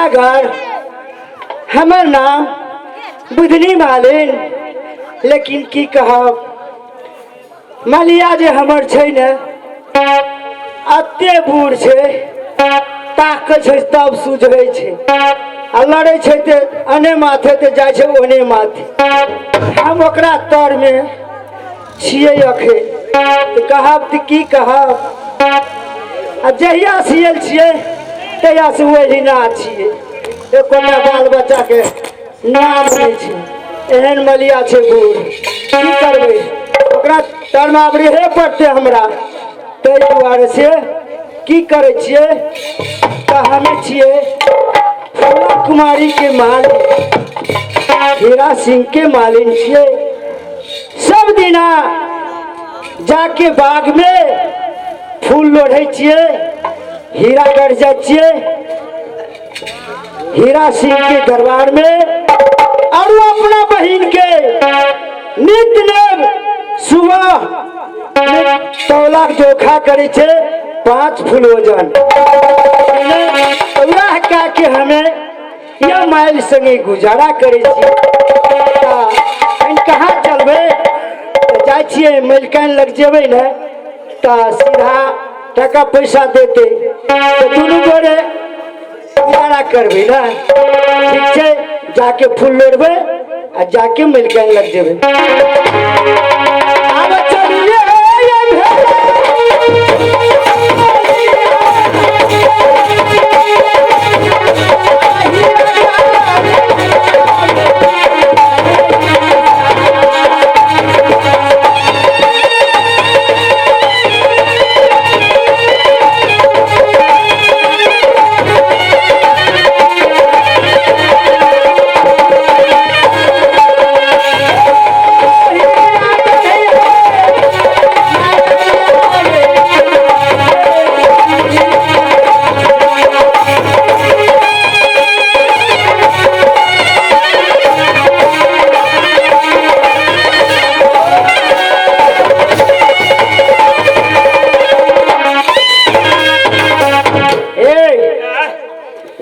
घर हमर नाम बुधनी मालिन, लेकिन की कहब मालिया जे हमर छै ने अते बूढ़ छै, ताकै छै तब सुझै छै। आ लड़े छे ते अने माथे ते जाय छे ओने माथे। हम ओकरा तर में छिए अखे तो कहब तो की कहब। आ जहिया सियल छिए तहिया से वही ना छिए। एको बाल बच्चा के नाम नहीं छे, एहन मलिया छे बूढ़, की करबे ओकरा तर में आब रहे पड़ते हमरा। ताहि दुआरे से की करे छिए तो हमे छिए फूला कुमारी के मालिक, हीरा सिंह के मालिन छिए। सब दिना जाके बाग में फूल लोढ़े छिए, हीरागढ़ जाय छिए हीरा सिंह के दरबार में। और वो अपना बहिन के नित्य नेम सुबह तौला जोखा करे छे 5 फूल वजन। तौला का के हमें या माइल संगे गुजारा करे छी। कहाँ चलबे जाय छिए मलिकान लग जेबे न तो सीधा टका पैसा देते तो दुनू गोरे गुजारा करबे ना। ठीक छे जाके फूल लोढ़बे आ जाके मलिकान लग जेबे। आब चलिए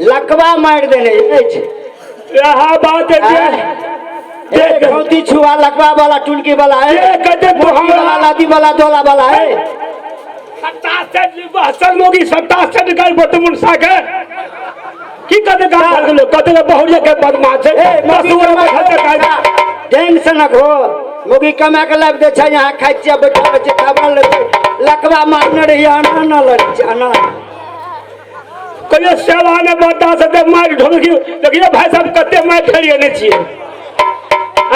लकवा मार देने यहाँ बात है धोती छुआ लकवा वाला टुनकी वाला है, लादी वाला दोला वाला है। 67 मोगी 67 गाय बटमुन सागर की कते का कर लो कते बहुरिया के बदमाश है। मसूर में खते का टेंशन हो मोगी कमा के लाभ दे छै यहाँ खाइ छिया बैठल बच्चे खाबल लकवा मारने रही आना ना लड़ जाना कहियो सेवा ने बता सकते मार ढोल की देखिए भाई साहब कते मार खेलिए ने छिए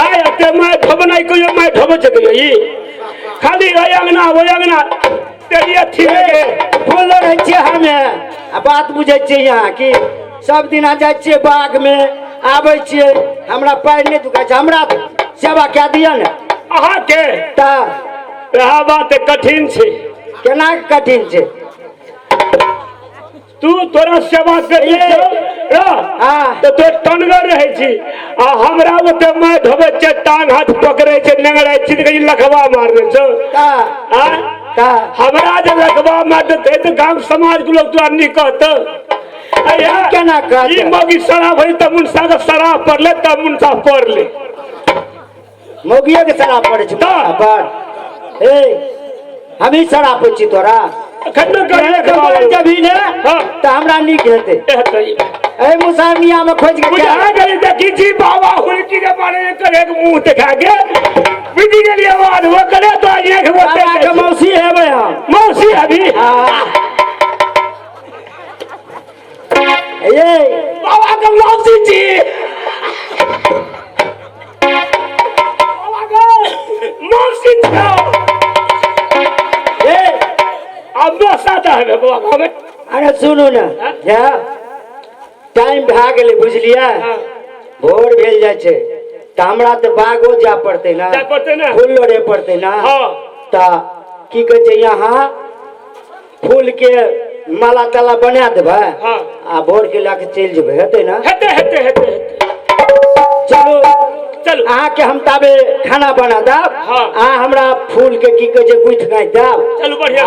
आय अते मार ढोबनाई कहियो मार ढोबे छै कहियो ई खाली ओय अंगना तेलिए थी के फूल रहे छिए हमे आ बात बुझे छिए यहाँ की सब दिन आ जाय छिए बाग में आबै छिए हमरा पैर नहीं दुखा छै हमरा सेवा क्या दिया ने अहाँ के ता रहा बात कठिन छै केना कठिन छै तू तोरा सेवा करिए तो तो टनगर रहे छी आ हमरा ओते मैं धोबे छै टांग हाथ पकड़े छै नेंगड़े छी कहीं लखवा मार दे छो का हमरा जे लखवा मार दे तो गांव समाज के लोग तो नहीं कहत केना कहत ई मौगी शराब है त मुनसा के शराब पड़ले त मुनसा पड़ ले मौगिया के शराब पड़े छै पर ए हम ही शराब पी तोरा खंड करे जभी ने तो हमरा नीक हेते ए मुसानिया में खोज के बुझा गई देखी जी बाबा हुलकी के बारे में करे के मुंह दिखा के विधि के लिए आवाज वो करे तो एक बाबा के मौसी हेबे हम मौसी अभी ए बाबा के मौसी जी बाबा के मौसी जी अब सादा है बाबा हमें अरे सुनू ना क्या टाइम भा गेले बुझलिया भोर भेल जाय छै त हमरा त बागो जा पड़ते ना फूल लोढ़े पड़ते ना त की कहे छै यहाँ फूल के माला ताला बना देबै आ भोर के लाके चल जेबै हेते ना हेते चलो चलो अहाँ के हम ताबे खाना बना देब अहाँ हमरा फूल के की कहे छै गुथ गाय देब चलो बढ़िया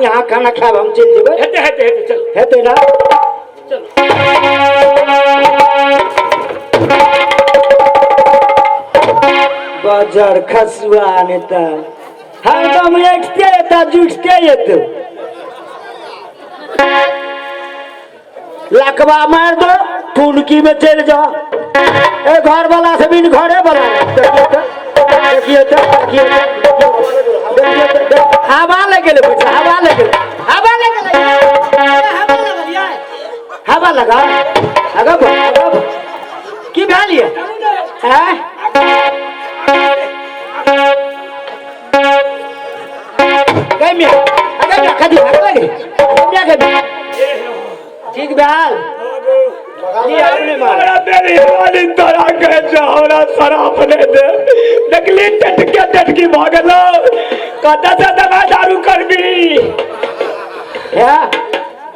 यहाँ खाना खाब हम चल जेबै हेते चल हेते ना बजर खसुआ नेता हरदम एकते जुटते लकवा मार दो टुनकी में चल जा ए घर वाला से बिन घरे वाला देखिए तो हवा लगे बच्चा हवा लगा की भैलिए ठीक बेहाल मेरी वाली तरह के हमरा शराब ने दे नकली टटकी भागलो कदा से दवा दारू करबी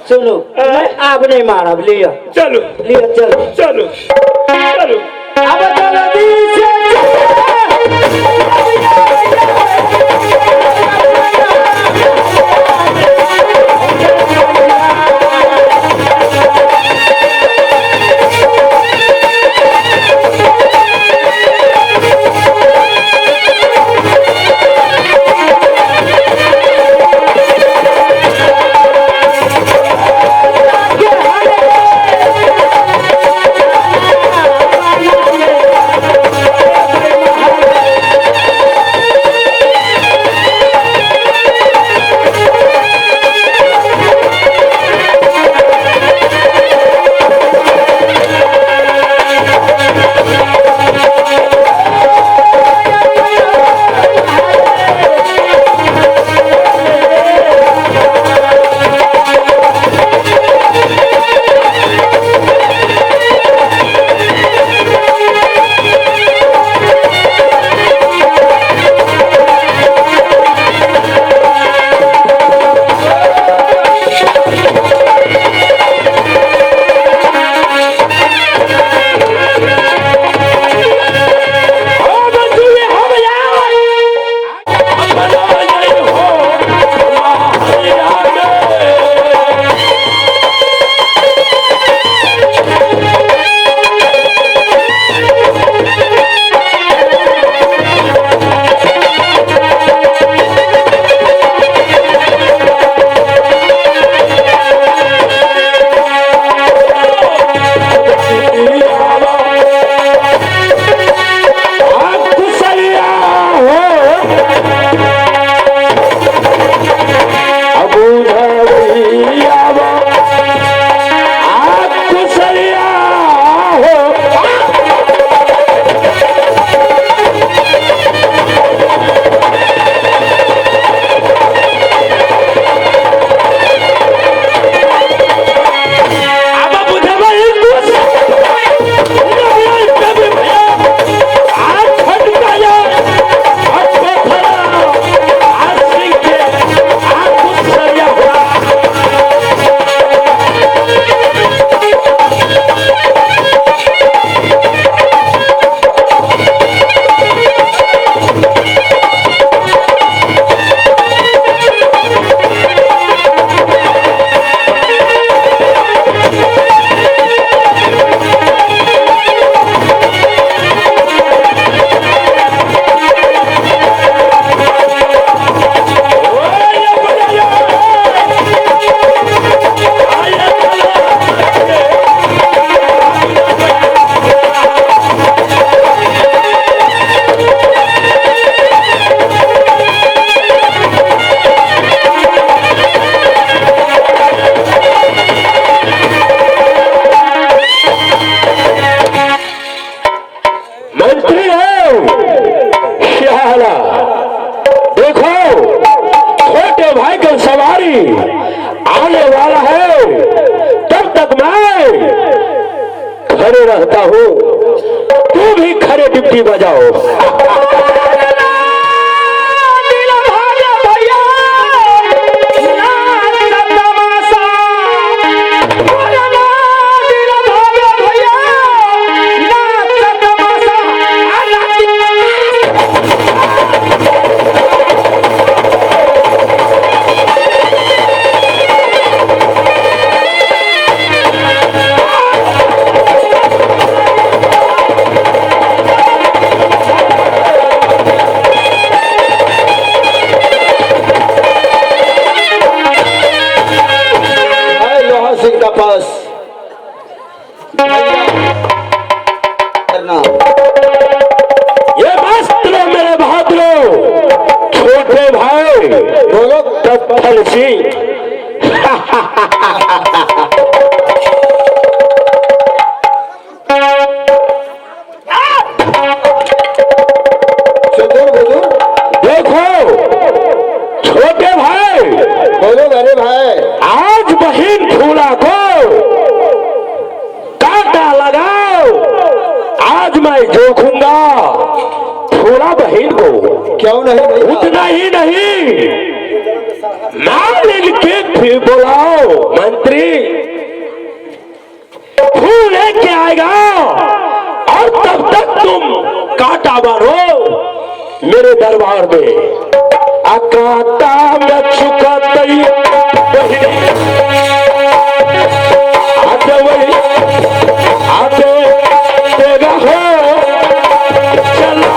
सुनो आप नहीं मारब लियो चलो चलो चलो चलो अब चलो से रहता हूँ, तू भी खड़े डिप्टी बजाओ। करना ये वस्त्र मेरे बहादुरों, छोटे भाई बोलो तत्फल सिंह। सुधुर बुजुर्ग देखो छोटे भाई, बोलो बड़े भाई। आज बहन फूला को कांटा लगाओ, आज मैं जोखूंगा फूला बहन को। क्यों नहीं भैया? उतना ही नहीं, मालिन के फिर बुलाओ मंत्री, फूल लेके आएगा और तब तक तुम कांटा मारो मेरे दरबार में। कांटा में चुका तई आते वही आते देगा हो चला।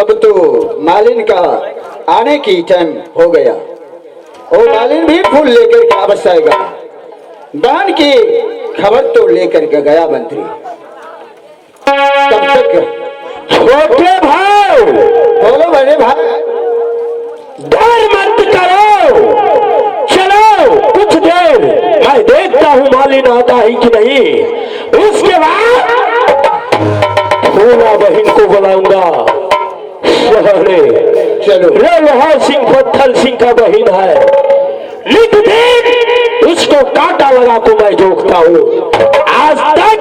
अब तो मालिन का आने की टाइम हो गया। और मालिन भी फूल लेकर के वापस आएगा। बहन की खबर तो लेकर के गया मंत्री। तब तक छोटे भाई, बोलो बड़े भाई। डर मत करो, चलो कुछ देर मैं देखता हूँ मालिन आता है कि नहीं। उसके बाद फूला बहन को बुलाऊंगा। चलो लोहा सिंह पत्थर सिंह का बहन है, लिख दे उसको कांटा लगा को मैं जोखता हूँ। आज तक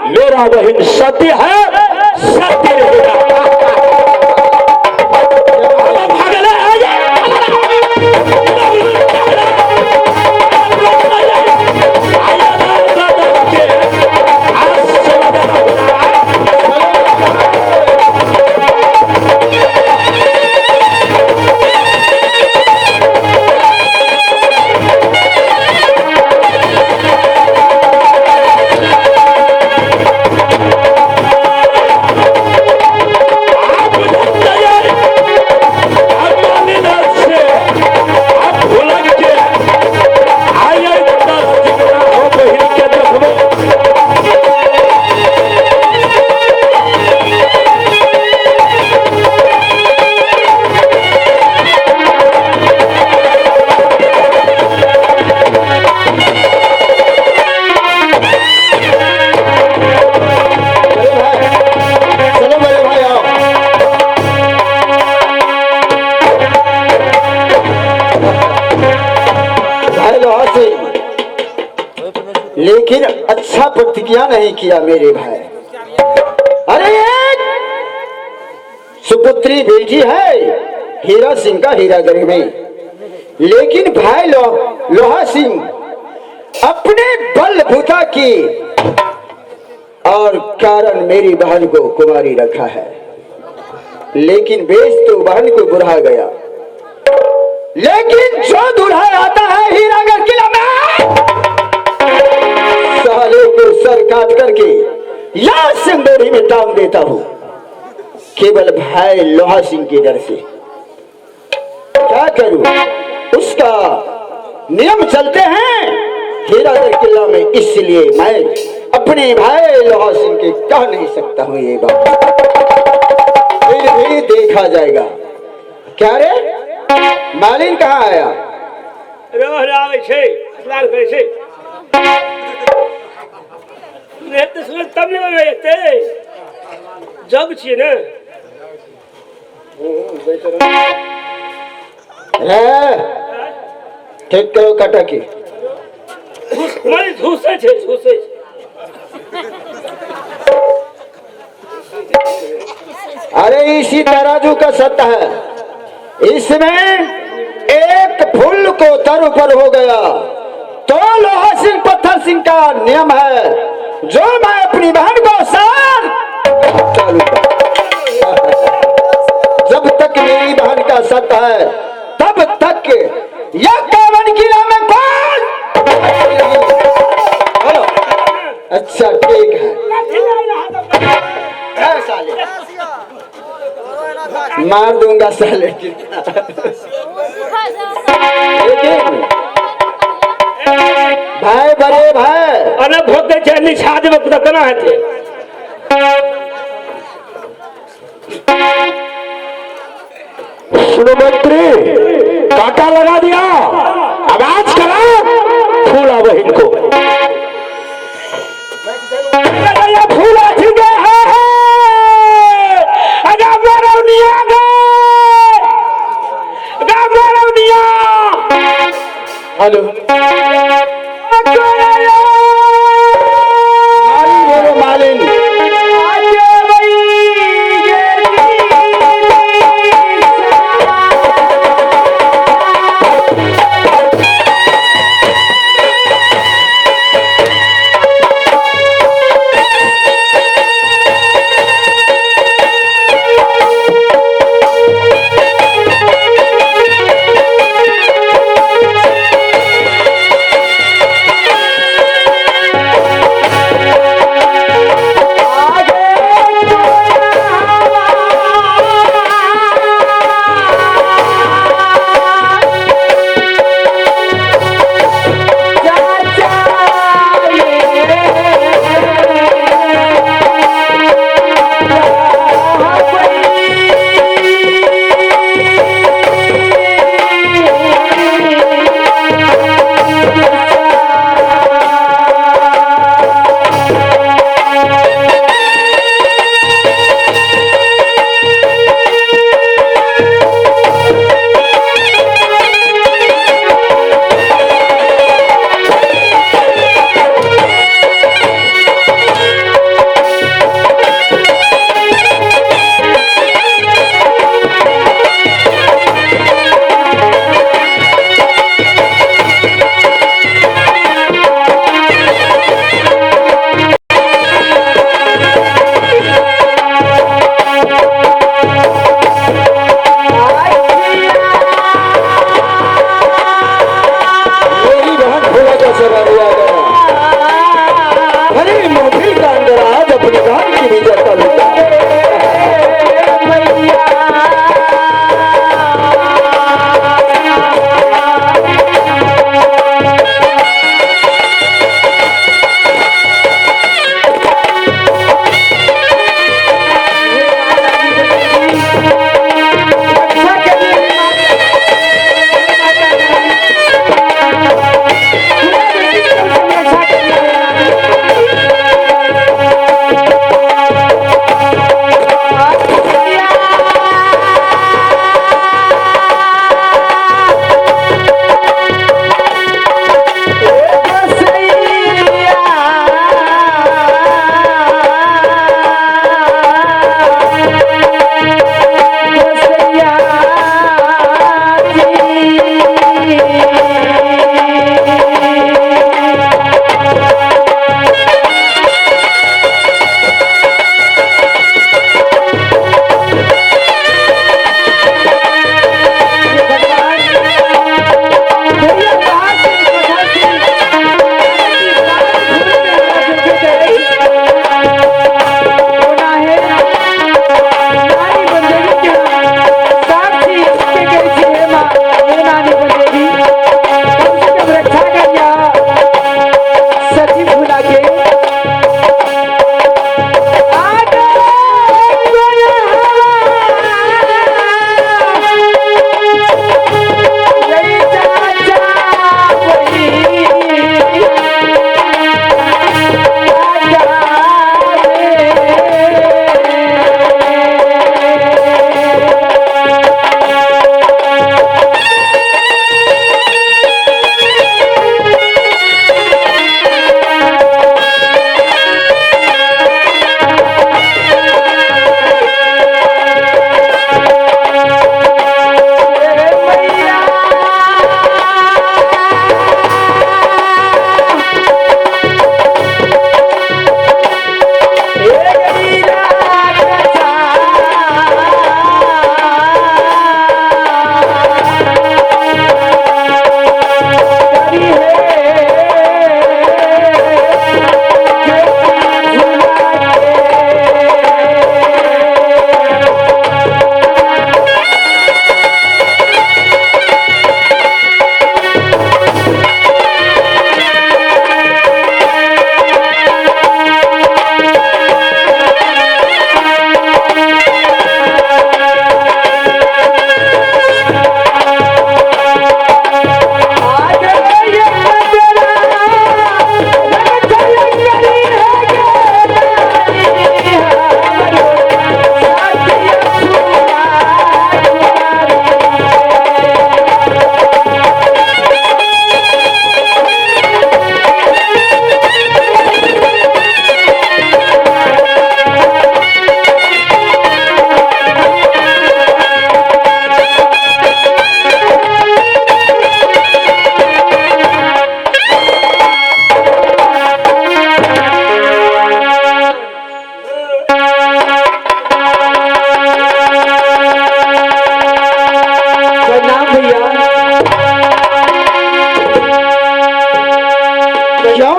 मेरा बहन सत्य है, सत्य रहेगा। लेकिन अच्छा प्रतिज्ञा नहीं किया मेरे भाई। अरे सुपुत्री बेटी है हीरा सिंह का हीरागढ़ में, लेकिन भाई लोहा सिंह अपने बलबूता की और कारण मेरी बहन को कुमारी रखा है, लेकिन बेच तो बहन को बुढ़ा गया। लेकिन जो दूल्हा आता है हीरागढ़ किला में, साले को सर काट करके या सिंदूरी में टांग देता हूं, केवल भाई लोहा सिंह के डर से। क्या करूं, उसका नियम चलते हैं हीरागढ़ किला में, इसलिए मैं अपने भाई लोहा सिंह के कह नहीं सकता हूं ये बात। फिर भी देखा जाएगा। क्या रे मालिन कहाँ आया? जग छिए ने ठीक करो कटा की झूसे छे झूसे अरे इसी तराजू का सत्ता है, इसमें एक फूल को तर ऊपर हो गया तो लोहा सिंह पत्थर सिंह का नियम है, जो मैं अपनी बहन को साथ जब तक मेरी बहन का सत्ता है तब तक यह कावन किला में कौन। अच्छा ठीक है साले, मार दूंगा साले। लेकिन भाई बड़े भाई अरे भोग चैनी छाज में कना है थे सुनो मंत्री, कांटा लगा दिया, आवाज करा फूला बहन को। फूला ठीक है हेलो मालिन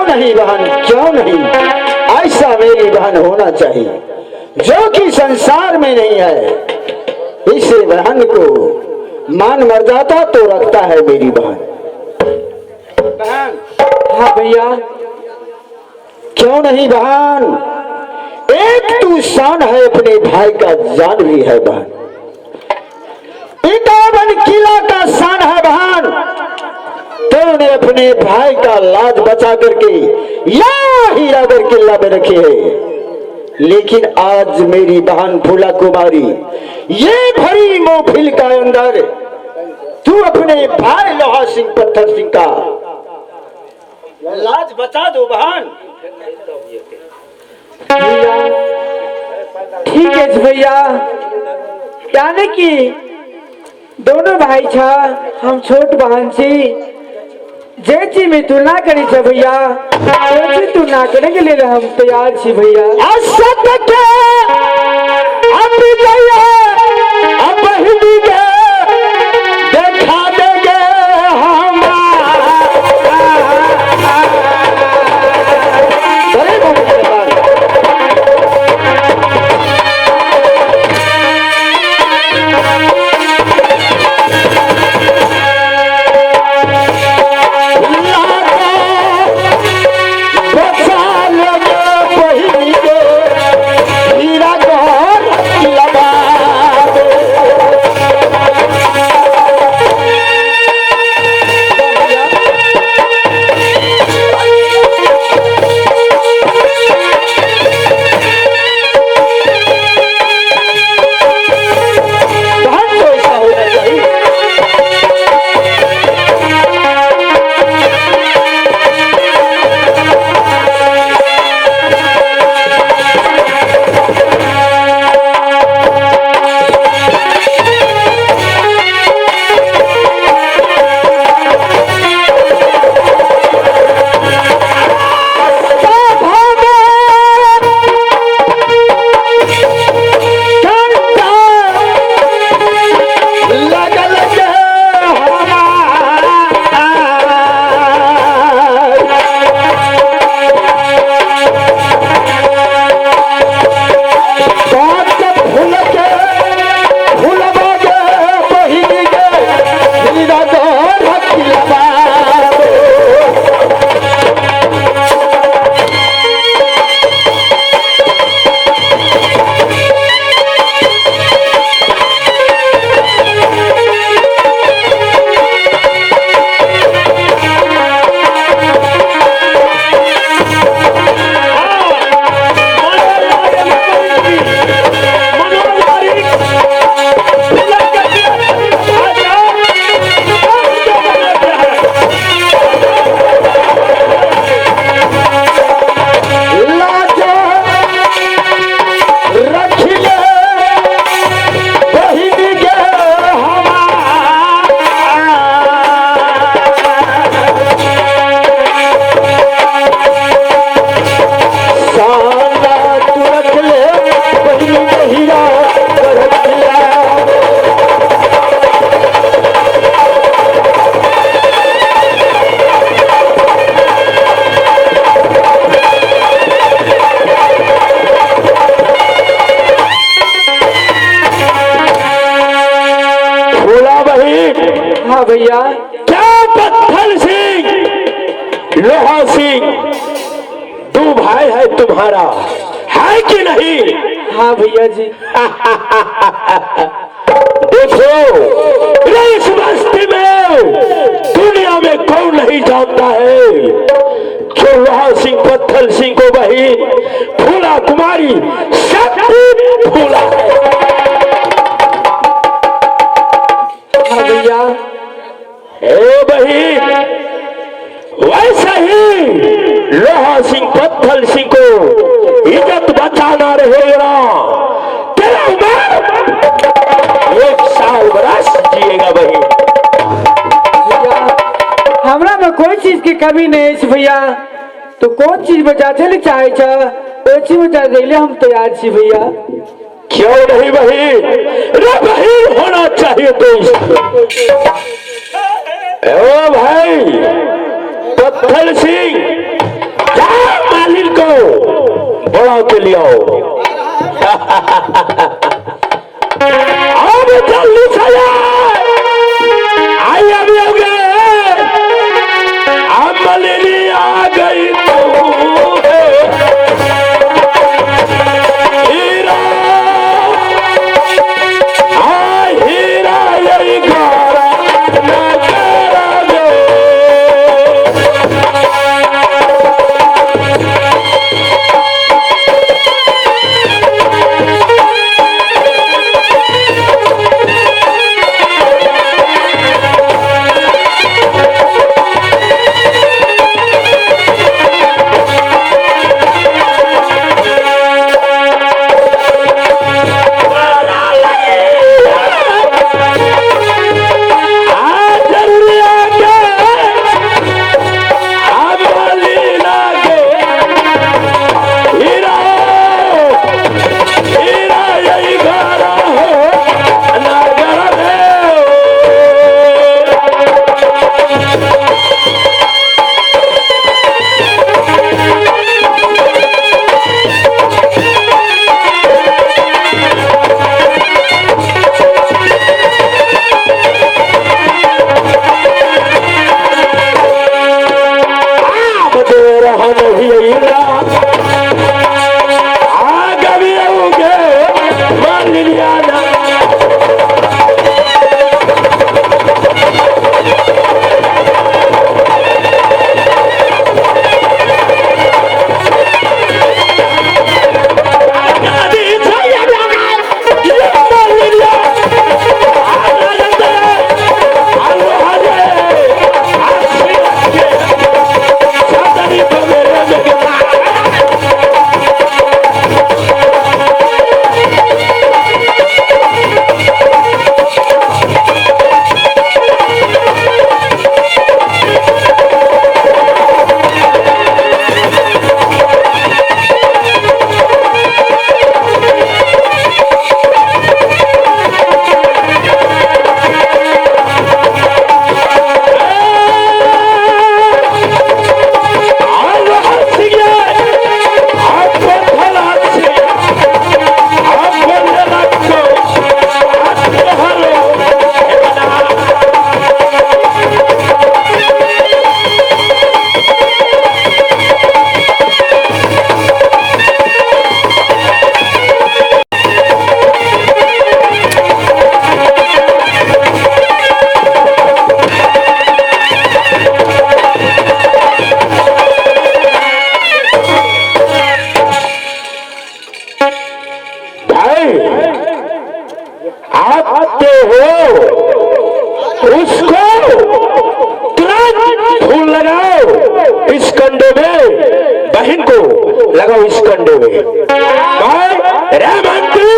नहीं बहन, क्यों नहीं? ऐसा मेरी बहन होना चाहिए जो कि संसार में नहीं है। इसे बहन को मान मर्यादा तो रखता है मेरी बहन। बहन, हाँ भैया। क्यों नहीं बहन? एक तू शान है, अपने भाई का जान भी है बहन। इटावन किला का शान है बहन। तूने अपने भाई का लाज बचा करके या हीरागढ़ किला में रखे है। लेकिन आज मेरी बहन फूला कुमारी ये भरी महफिल का अंदर तू अपने भाई लोहा सिंह पत्थर सिंह का लाज बचा दो बहन। भैया ठीक है भैया, यानी कि दोनों भाई छा, हम छोट बहन छी। जे चीज में तू ना करी छ भैया, वो चीज तू ना करे के लिए हम तैयार छी भैया। देखा देंगे हम। भैया। क्या पत्थर सिंह लोहा सिंह दो भाई है तुम्हारा, है कि नहीं? हाँ भैया जी। देखो इस बस्ती में दुनिया में कौन नहीं जानता है कि लोहा सिंह पत्थर सिंह को बहन फूला कुमारी शक्ति फूला है। हाँ भैया। ए बहन, वैसा ही लोहा सिंह पत्थर सिंह को इज्जत बचाना रहेगा। तेरा उम्र 1 साल बरस जिएगा बहन। हमरा में कोई चीज की कमी नहीं है भैया, तो कौन चीज बचाते ले चाहे वो चीज बचा देले हम तैयार छी भैया। क्यों नहीं बहन? रे बहन होना चाहिए दोस्त। ओ भाई पत्थर सिंह, मालिक को बड़ा के लिए आओ। अब जल्दी से आई अभी हो गए अमली आ गई तू हीरा हीरा यही गारा न करा दो। आते हो उसको तुरंत फूल लगाओ इस कंडे में, बहन को लगाओ इस कंडे में। रे मंत्री,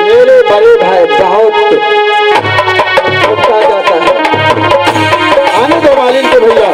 मेरे बड़े भाई बहुत जाता है, आने दो मालिन को भैया।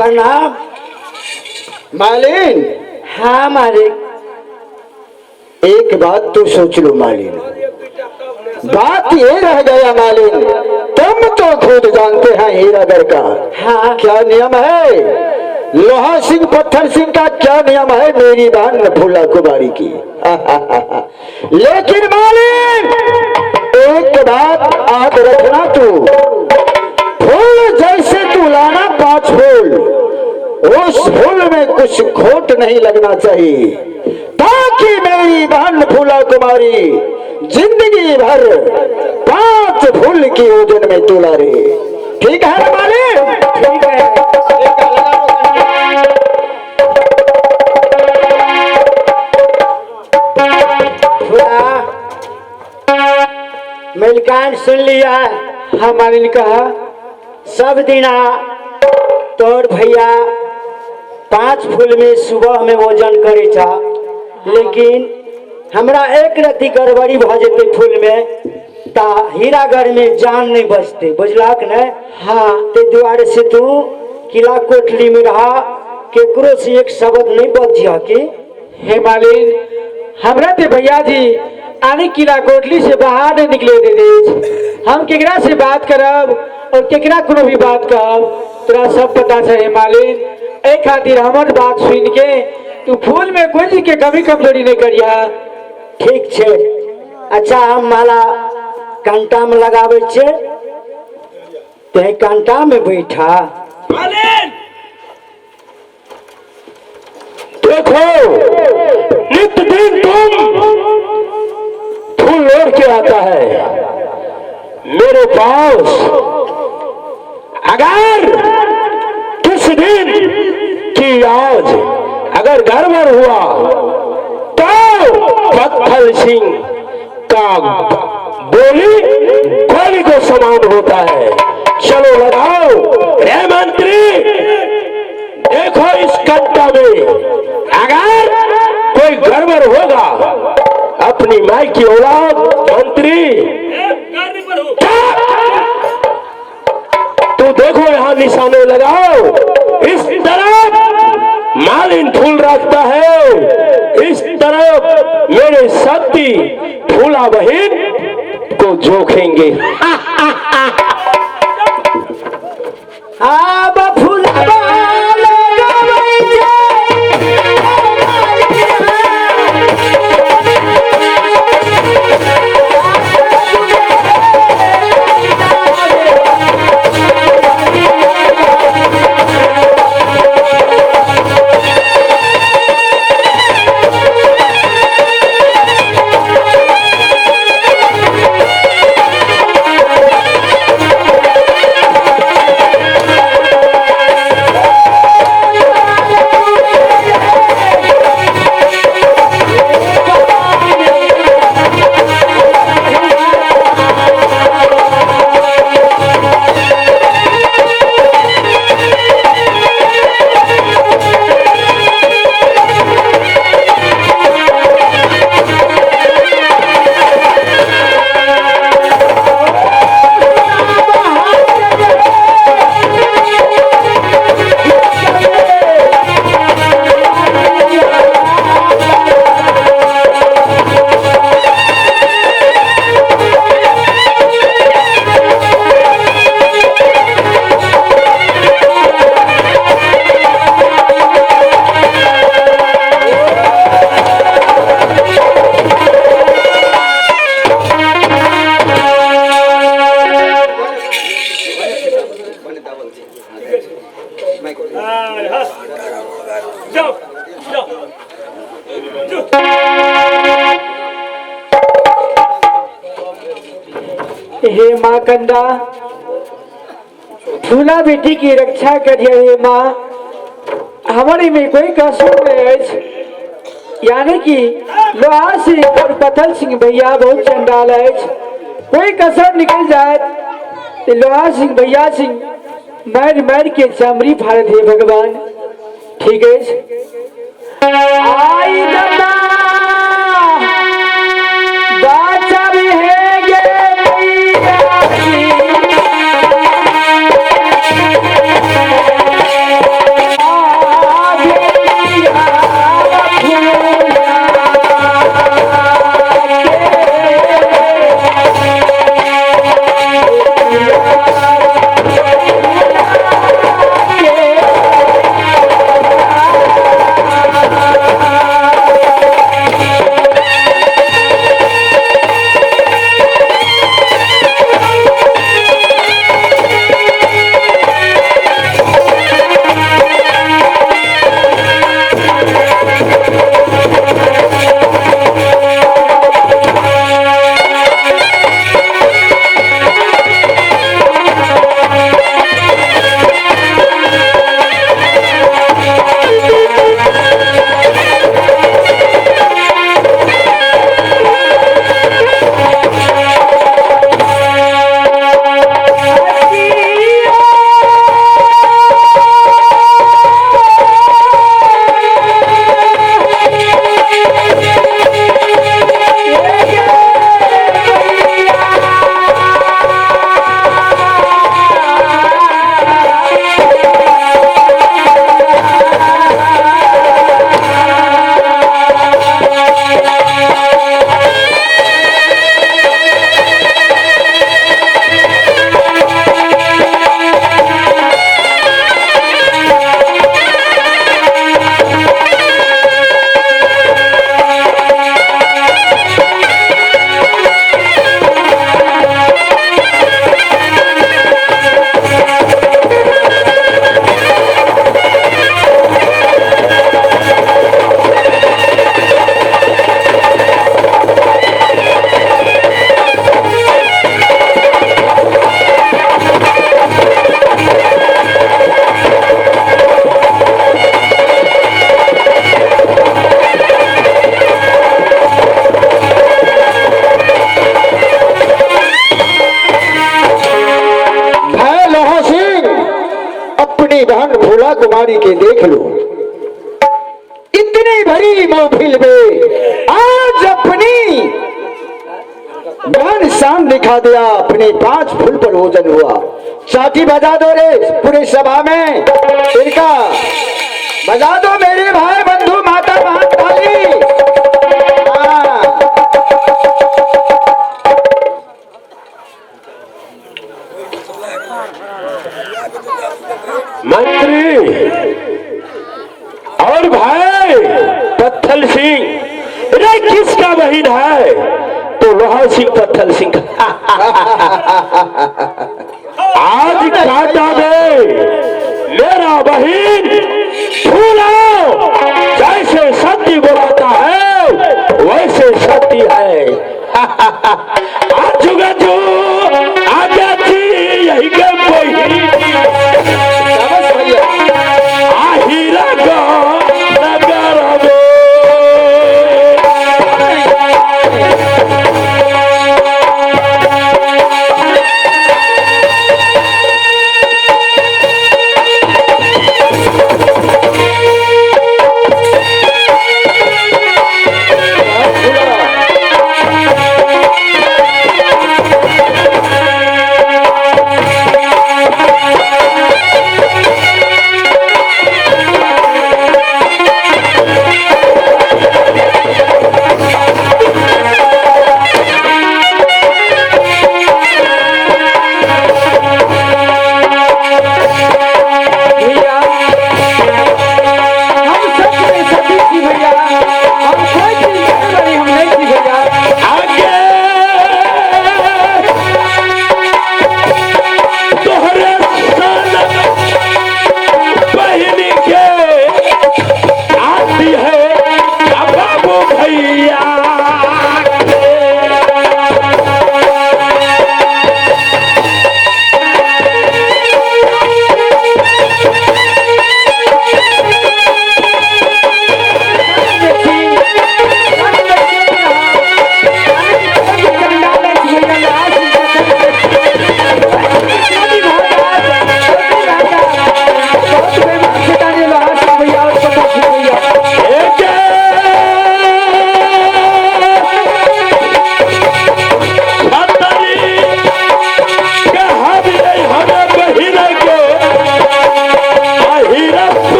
प्रणाम। मालिन, हाँ मालिक। एक बात तो सोच लो मालिन, बात ये रह गया मालिन, तुम तो खुद जानते हैं हीरागढ़ का हाँ क्या नियम है, लोहा सिंह पत्थर सिंह का क्या नियम है मेरी बहन फूला कुमारी की। लेकिन मालिन एक बात याद रखना, तू फूल जैसे तू लाना 5 फूल, उस फूल में कुछ खोट नहीं लगना चाहिए, ताकि मेरी बहन फूला कुमारी जिंदगी भर 5 फूल की ओजन में तुला रहे। ठीक है ना मालिक? ठीक है। मिलकान सुन लिया, हमारे ने कहा सब दिना तोर भैया 5 फूल में सुबह में वजन करे था, लेकिन हमरा एक रति गड़बड़ी भ जेते फूल में ता हीरागढ़ में जान नहीं बचते, बुझलाक ने। हाँ ते दुआरे से तू किला कोठली में रहा, केकरो से एक शब्द नहीं बजिया के। हे मालिन, हमरा ते भैया जी आने किला कोटली से बाहर नहीं निकले दे दे। हम केकरा से बात करब और केकरा कोनो भी बात कहब तोरा सब पता है मालिन। ए खातिर हमर बात सुन के तू फूल में कोई चीज के कमी कमजोरी नहीं करिया। ठीक छे, अच्छा हम माला कांटा में लगावे छे, ते कांटा में बैठा। देखो नित दिन तुम फूल ओढ़ के आता है मेरे पास, अगर किस दिन की आज अगर गड़बड़ हुआ तो पत्थर सिंह का बोली गोली को समान होता है। चलो लगाओ रे मंत्री, देखो इस कट्टा में अगर कोई गड़बड़ होगा अपनी माई की औलाद मंत्री, तो देखो यहाँ निशाने लगाओ, इस तरफ मालिन फूल रखता है, इस तरफ मेरे सती फूला बहन को जोखेंगे। अब हे माँ कंदा, फूला बेटी की रक्षा करिए। हे माँ, हमारे में कोई कसूर नहीं है, यानी कि लोहा सिंह और पत्थर सिंह भैया बहुत चंडाल है, कोई कसर निकल जाए तो लोहा सिंह भैया सिंह मार मार के चमड़ी फाड़ दे भगवान। ठीक है आई दम्मा बाचा भी है गे मैया जी। अपनी बहन फूला कुमारी के देख लो। इतनी भरी महफिल में आज अपनी बहन शान दिखा दिया, अपने 5 फूल पर भोजन हुआ। चाटी बजा दो रे पूरे सभा में, इनका बजा दो मेरे भाई बंधु माता बहन ताली। मंत्री और भाई पत्थल सिंह, रे किसका बहन है? तो लोहा सिंह पत्थल सिंह। आज काटा में मेरा बहन फूला जैसे सत्य बुलाता है वैसे सत्य है। आज गजू आजा थी यही के बहन आहिरा का नगर में।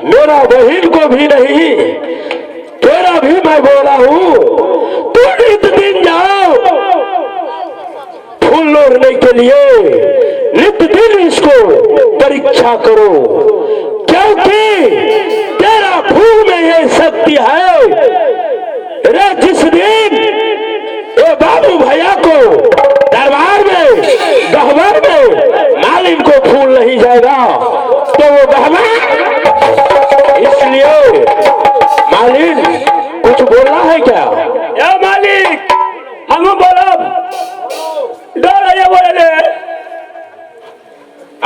मेरा बहन को भी नहीं, तेरा भी मैं बोला हूँ। तू नित दिन जाओ फूल लोड़ने के लिए, नित दिन इसको परीक्षा करो, क्योंकि तेरा फूल में ये शक्ति है। रे जिस दिन ये बाबू भैया को दरबार में गहवर में मालिन को फूल नहीं जाएगा तो वो गहवर, इसलिए मालिन कुछ बोलना है क्या? या मालिक हम बोलो डर ये बोले।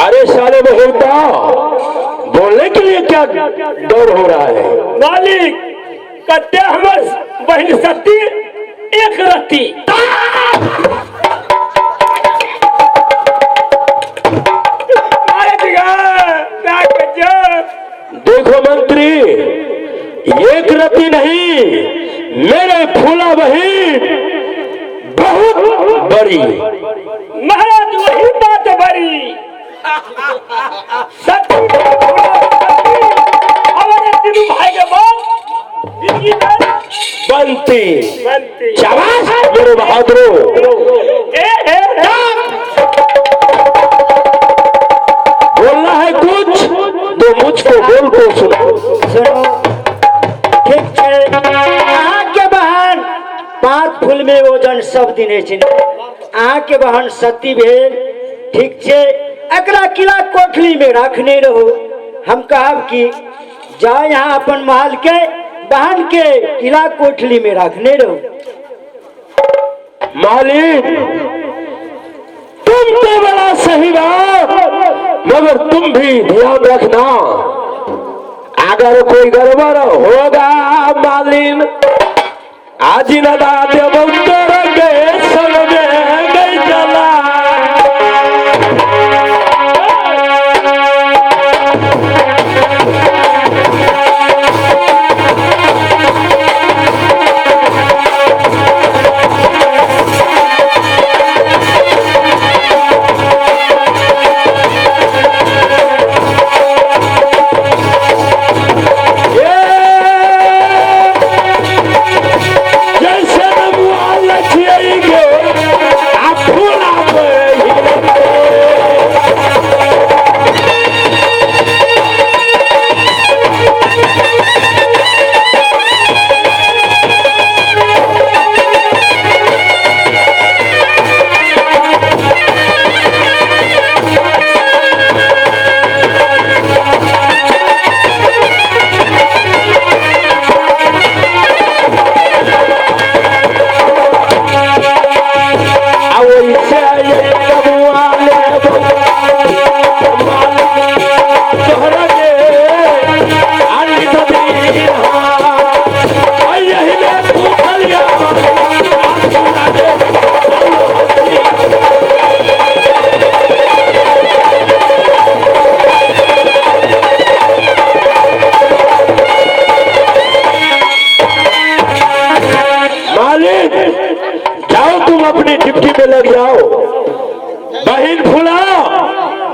अरे साले बहुता बोलने के लिए क्या डर हो रहा है? मालिक कत्ते हमर बहन सती एक रत्ती। देखो मंत्री, एक रत्ती नहीं मेरे फूला बहन बहुत बड़ी। महाराज वही बात बड़ी सत्य हमारे तीनों भाई के बाद जिंदगी में बनती। शाबाश मेरे बहादुरों। बोलना है कुछ तो मुझको बोल को सुनो। सुनो ठीक है आके बहन 5 फूल में ओजन सब दिने छिने आके बहन सती भेल ठीक छे एकरा किला कोठली में रखने रहो। हम कहब कि जाओ यहाँ अपन माल के बहन के किला कोठली में रखने रहो। मालिक तुम तो बड़ा सही बात, मगर तुम भी ध्यान रखना अगर कोई गड़बड़ होगा मालिन आज नदा देव के संग में गई चला।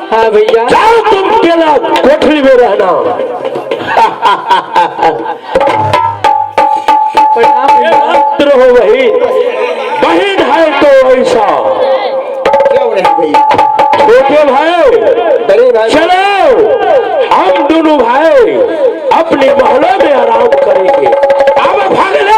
हाँ भैया जाओ तुम केला कोठरी में रहना। रहो वही बहन है तो ऐसा छोटे भाई बड़े भाई चलो हम दोनों भाई अपने महलों में आराम करेंगे। अब भागना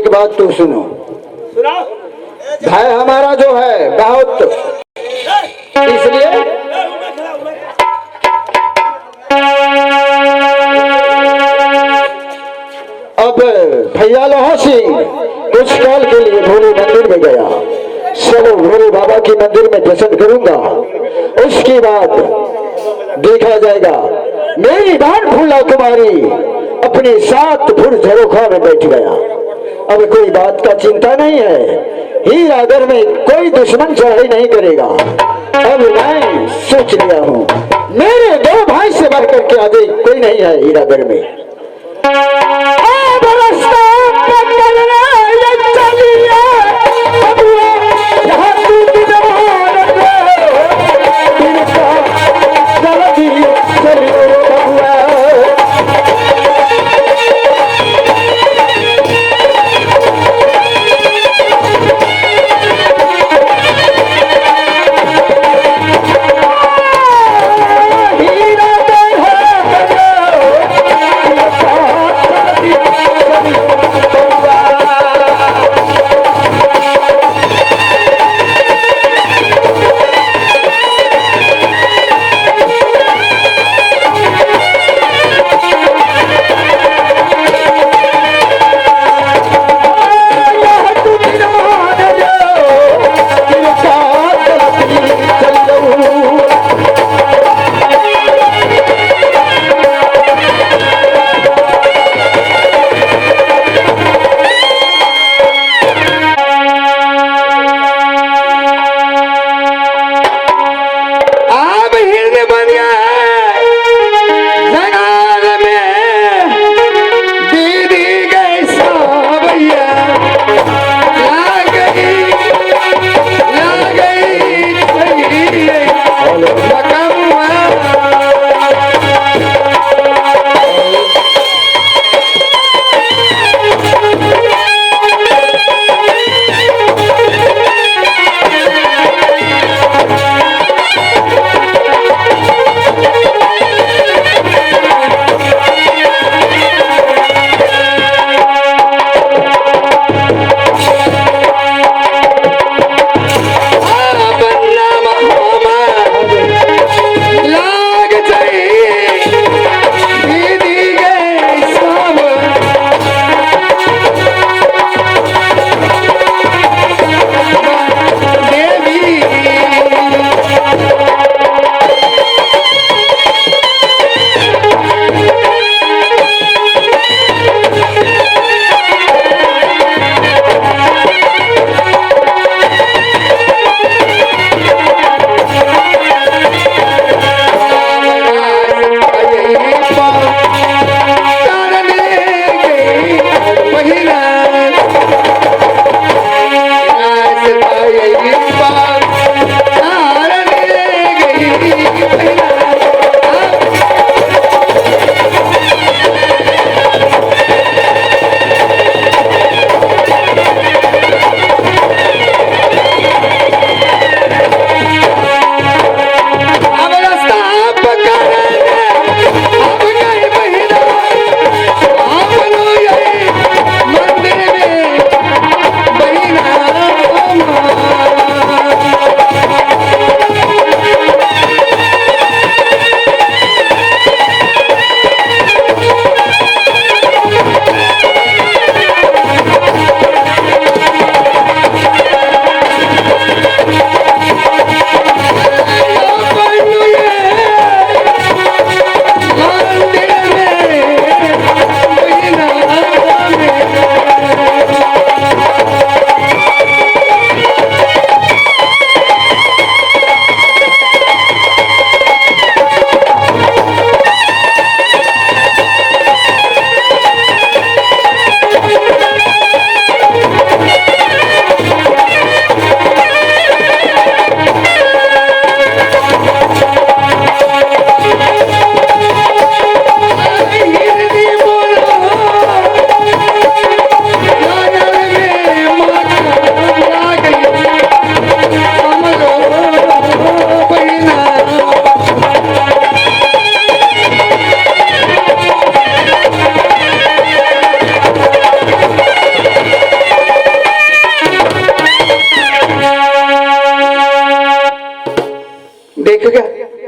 बात तो सुनो। भाई हमारा जो है बहुत इसलिए अब भैया लोहा सिंह कुछ काल के लिए भोले मंदिर में गया। चलो भोले बाबा की मंदिर में दर्शन करूंगा, उसके बाद देखा जाएगा। मेरी बहन फूला कुमारी अपनी 7 फुट झरोखा में बैठ गया। अब कोई बात का चिंता नहीं है। हीरागर में कोई दुश्मन चढ़ाई नहीं करेगा। अब मैं सोच लिया हूँ, मेरे दो भाई से बढ़ करके आगे कोई नहीं है हीरागर में। अब रास्ता पकड़ना ये चलिए, बबुआ, यहाँ तू किधर तिरका जल्दी चलिए बबुआ।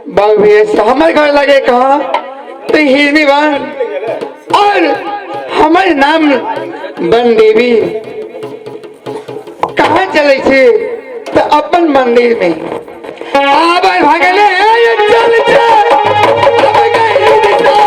बाबू भैया हमारे घर लगे कहा तो हिरनी बन और हमारे नाम बन देवी कहाँ चले थे तो अपन मंदिर में आबाद भागले चल चल अब गई दिशा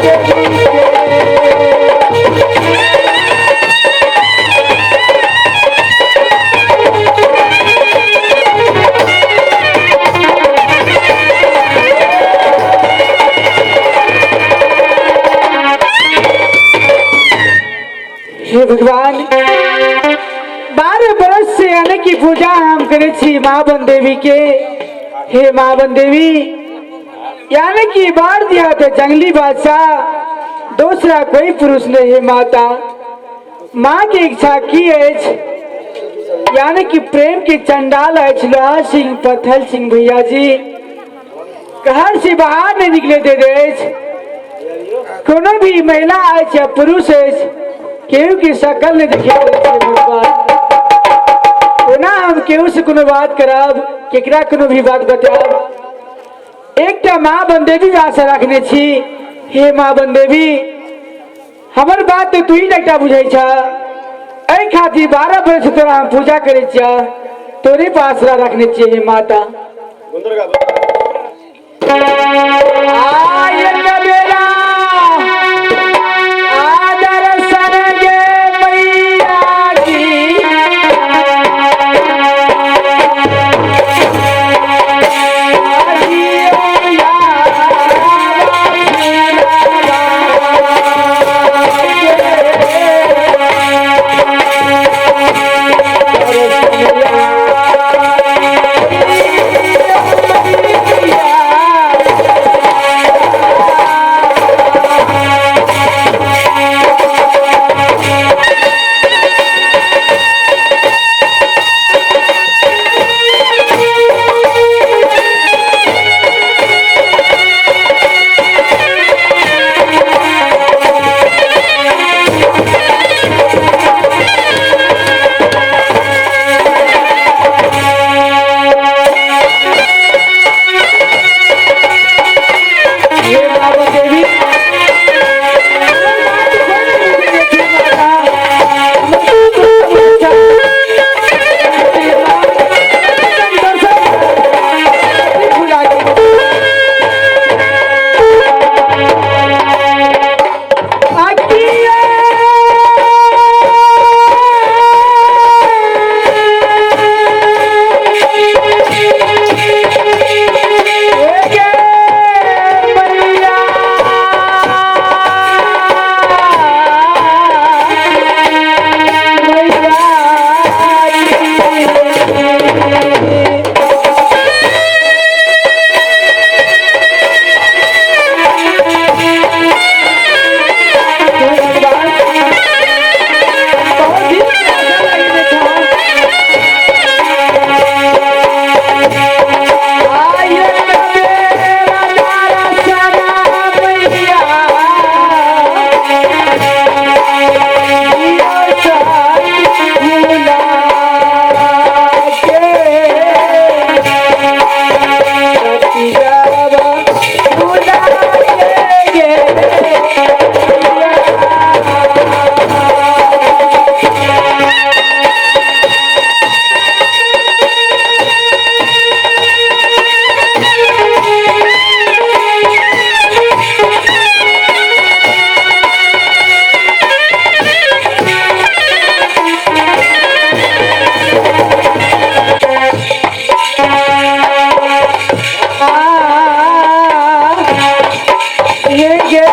हे भगवान 12 बरस से अन्न की पूजा हम करे छी माँ बन देवी के। हे माँ बन देवी यानी कि बार दिया तो जंगली बादशाह दूसरा कोई पुरुष नहीं है माता। माँ की इच्छा की है यानी कि प्रेम के चंडाल है लोहा सिंह पत्थर सिंह भैया जी घर से बाहर नहीं निकले दे रहे। कोनो भी महिला है या पुरुष है केहू की शकल नहीं दिखे ना हम केहू से कोनो बात करब केकरा कोनो भी बात बताब। एक माँ बंदेवी आशा रखने छी। हे माँ बंदेवी हमर बात तो तू ही लगता बुझे ऐ खातिर 12 बरस तोरा हम पूजा करे तोरे पास रखने छी। हे माता Jai Jai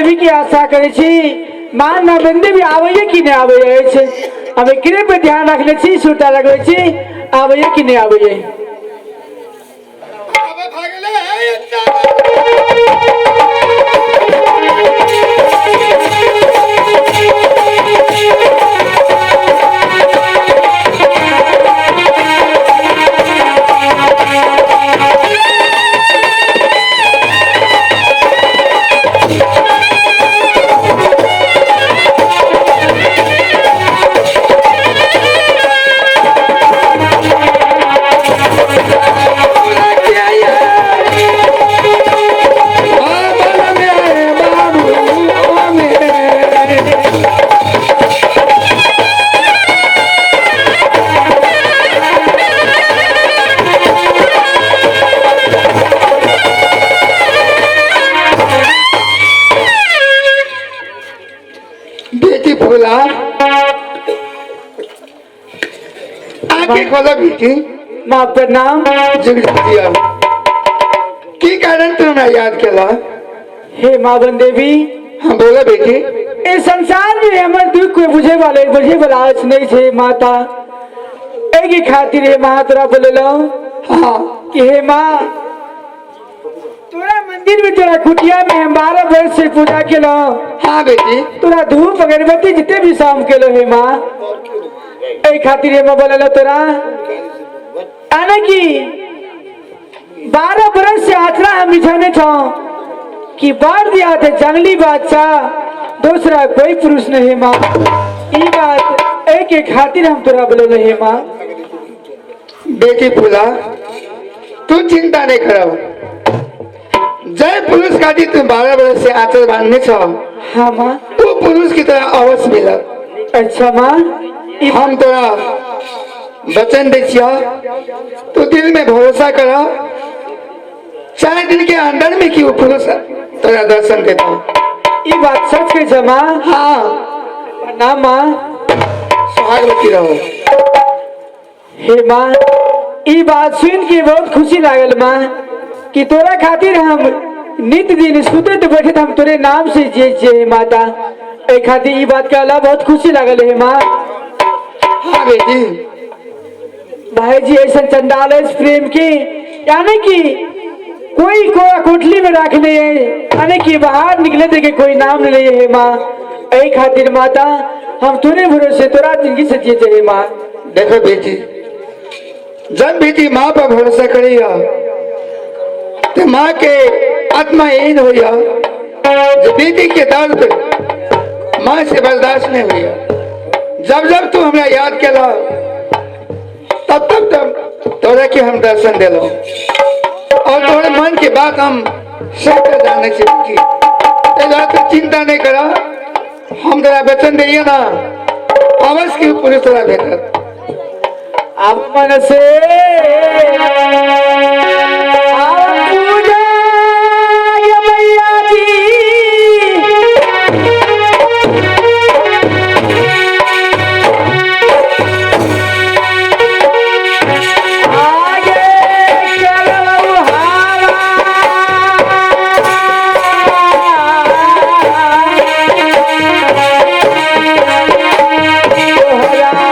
देवी की आशा करे छी माँ नाबन देवी आवे कि नहीं आवे अछि हमें एकरे पे ध्यान रखने छी सुरता लगवे छी आवे कि नहीं आवे बेटी फूला आंखें खोलो बेटी। माँ प्रणाम। जगदिया की कारण तुमने याद केला? हे माँ बन देवी। हाँ बोलो बेटी। इस संसार में हमारे दुख को बुझे वाला आज नहीं छे माता एक ही खातिर हे माँ तोरा बोले लो हाँ कि हे माँ तोरा मंदिर में तोरा कुटिया में हम 12 वर्ष से पूजा के लो हाँ बेटी। तोरा धूप अगरबत्ती जितने भी शाम के लो हे माँ एक खातिर हे माँ बोले लो तोरा आने की 12 बरस से आचरा हम बिछाने था कि बार दिया थे जंगली बादशाह दूसरा कोई पुरुष नहीं माँ ये बात एक एक खातिर हम तोरा बोले हे माँ। बेटी फूला तू चिंता नहीं करो जय पुरुष का तुम 12 वर्ष से आचर बांधने छो हाँ माँ तू पुरुष की तरह अवश्य मिला। अच्छा माँ हम तोरा वचन दे तू दिल में भरोसा करा 4 दिन के अंदर में कि वो पुरुष तोरा दर्शन देता। ये बात सच के छ माँ। हाँ ना माँ सुहागवती रहो। हे माँ ये बात सुन के बहुत खुशी लागल माँ कि तोरा खातिर हम नित दिन सुते तो बैठे हम तोरे नाम से जे माता ए खातिर ये बात कहला बहुत खुशी लागल है माँ। हाँ बेटी। भाई जी ऐसा चंडाल है इस प्रेम की यानी कि कोई को कोठली में रखने यानी कि बाहर निकले थे कि कोई नाम नहीं है माँ ए खातिर माता हम तोरे भरोसे तोरा जिंदगी से जिए माँ। देखो बेटी जब बेटी माँ पर भरोसा करेगा तो माँ के आत्मा यही न होया जो बेटी के दर्द माँ से बर्दाश्त नहीं हुई। जब जब तू हमें याद केला तब तब तोरा के हम दर्शन दिलो और तोरे मन की बात हम सब जाने से बेटी तो चिंता नहीं करा हम तेरा वचन दिए ना अवश्य की पुलिस तोरा भेटत। अब मन से पूजा ये मैया जी आगे चलो हवा तोहरा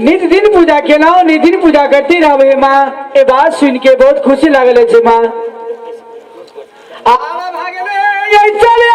नित दिन पूजा के ना नित दिन पूजा करती रहे माँ। ये बात सुन के बहुत खुशी लगल है माँ। आवा भागले ये चले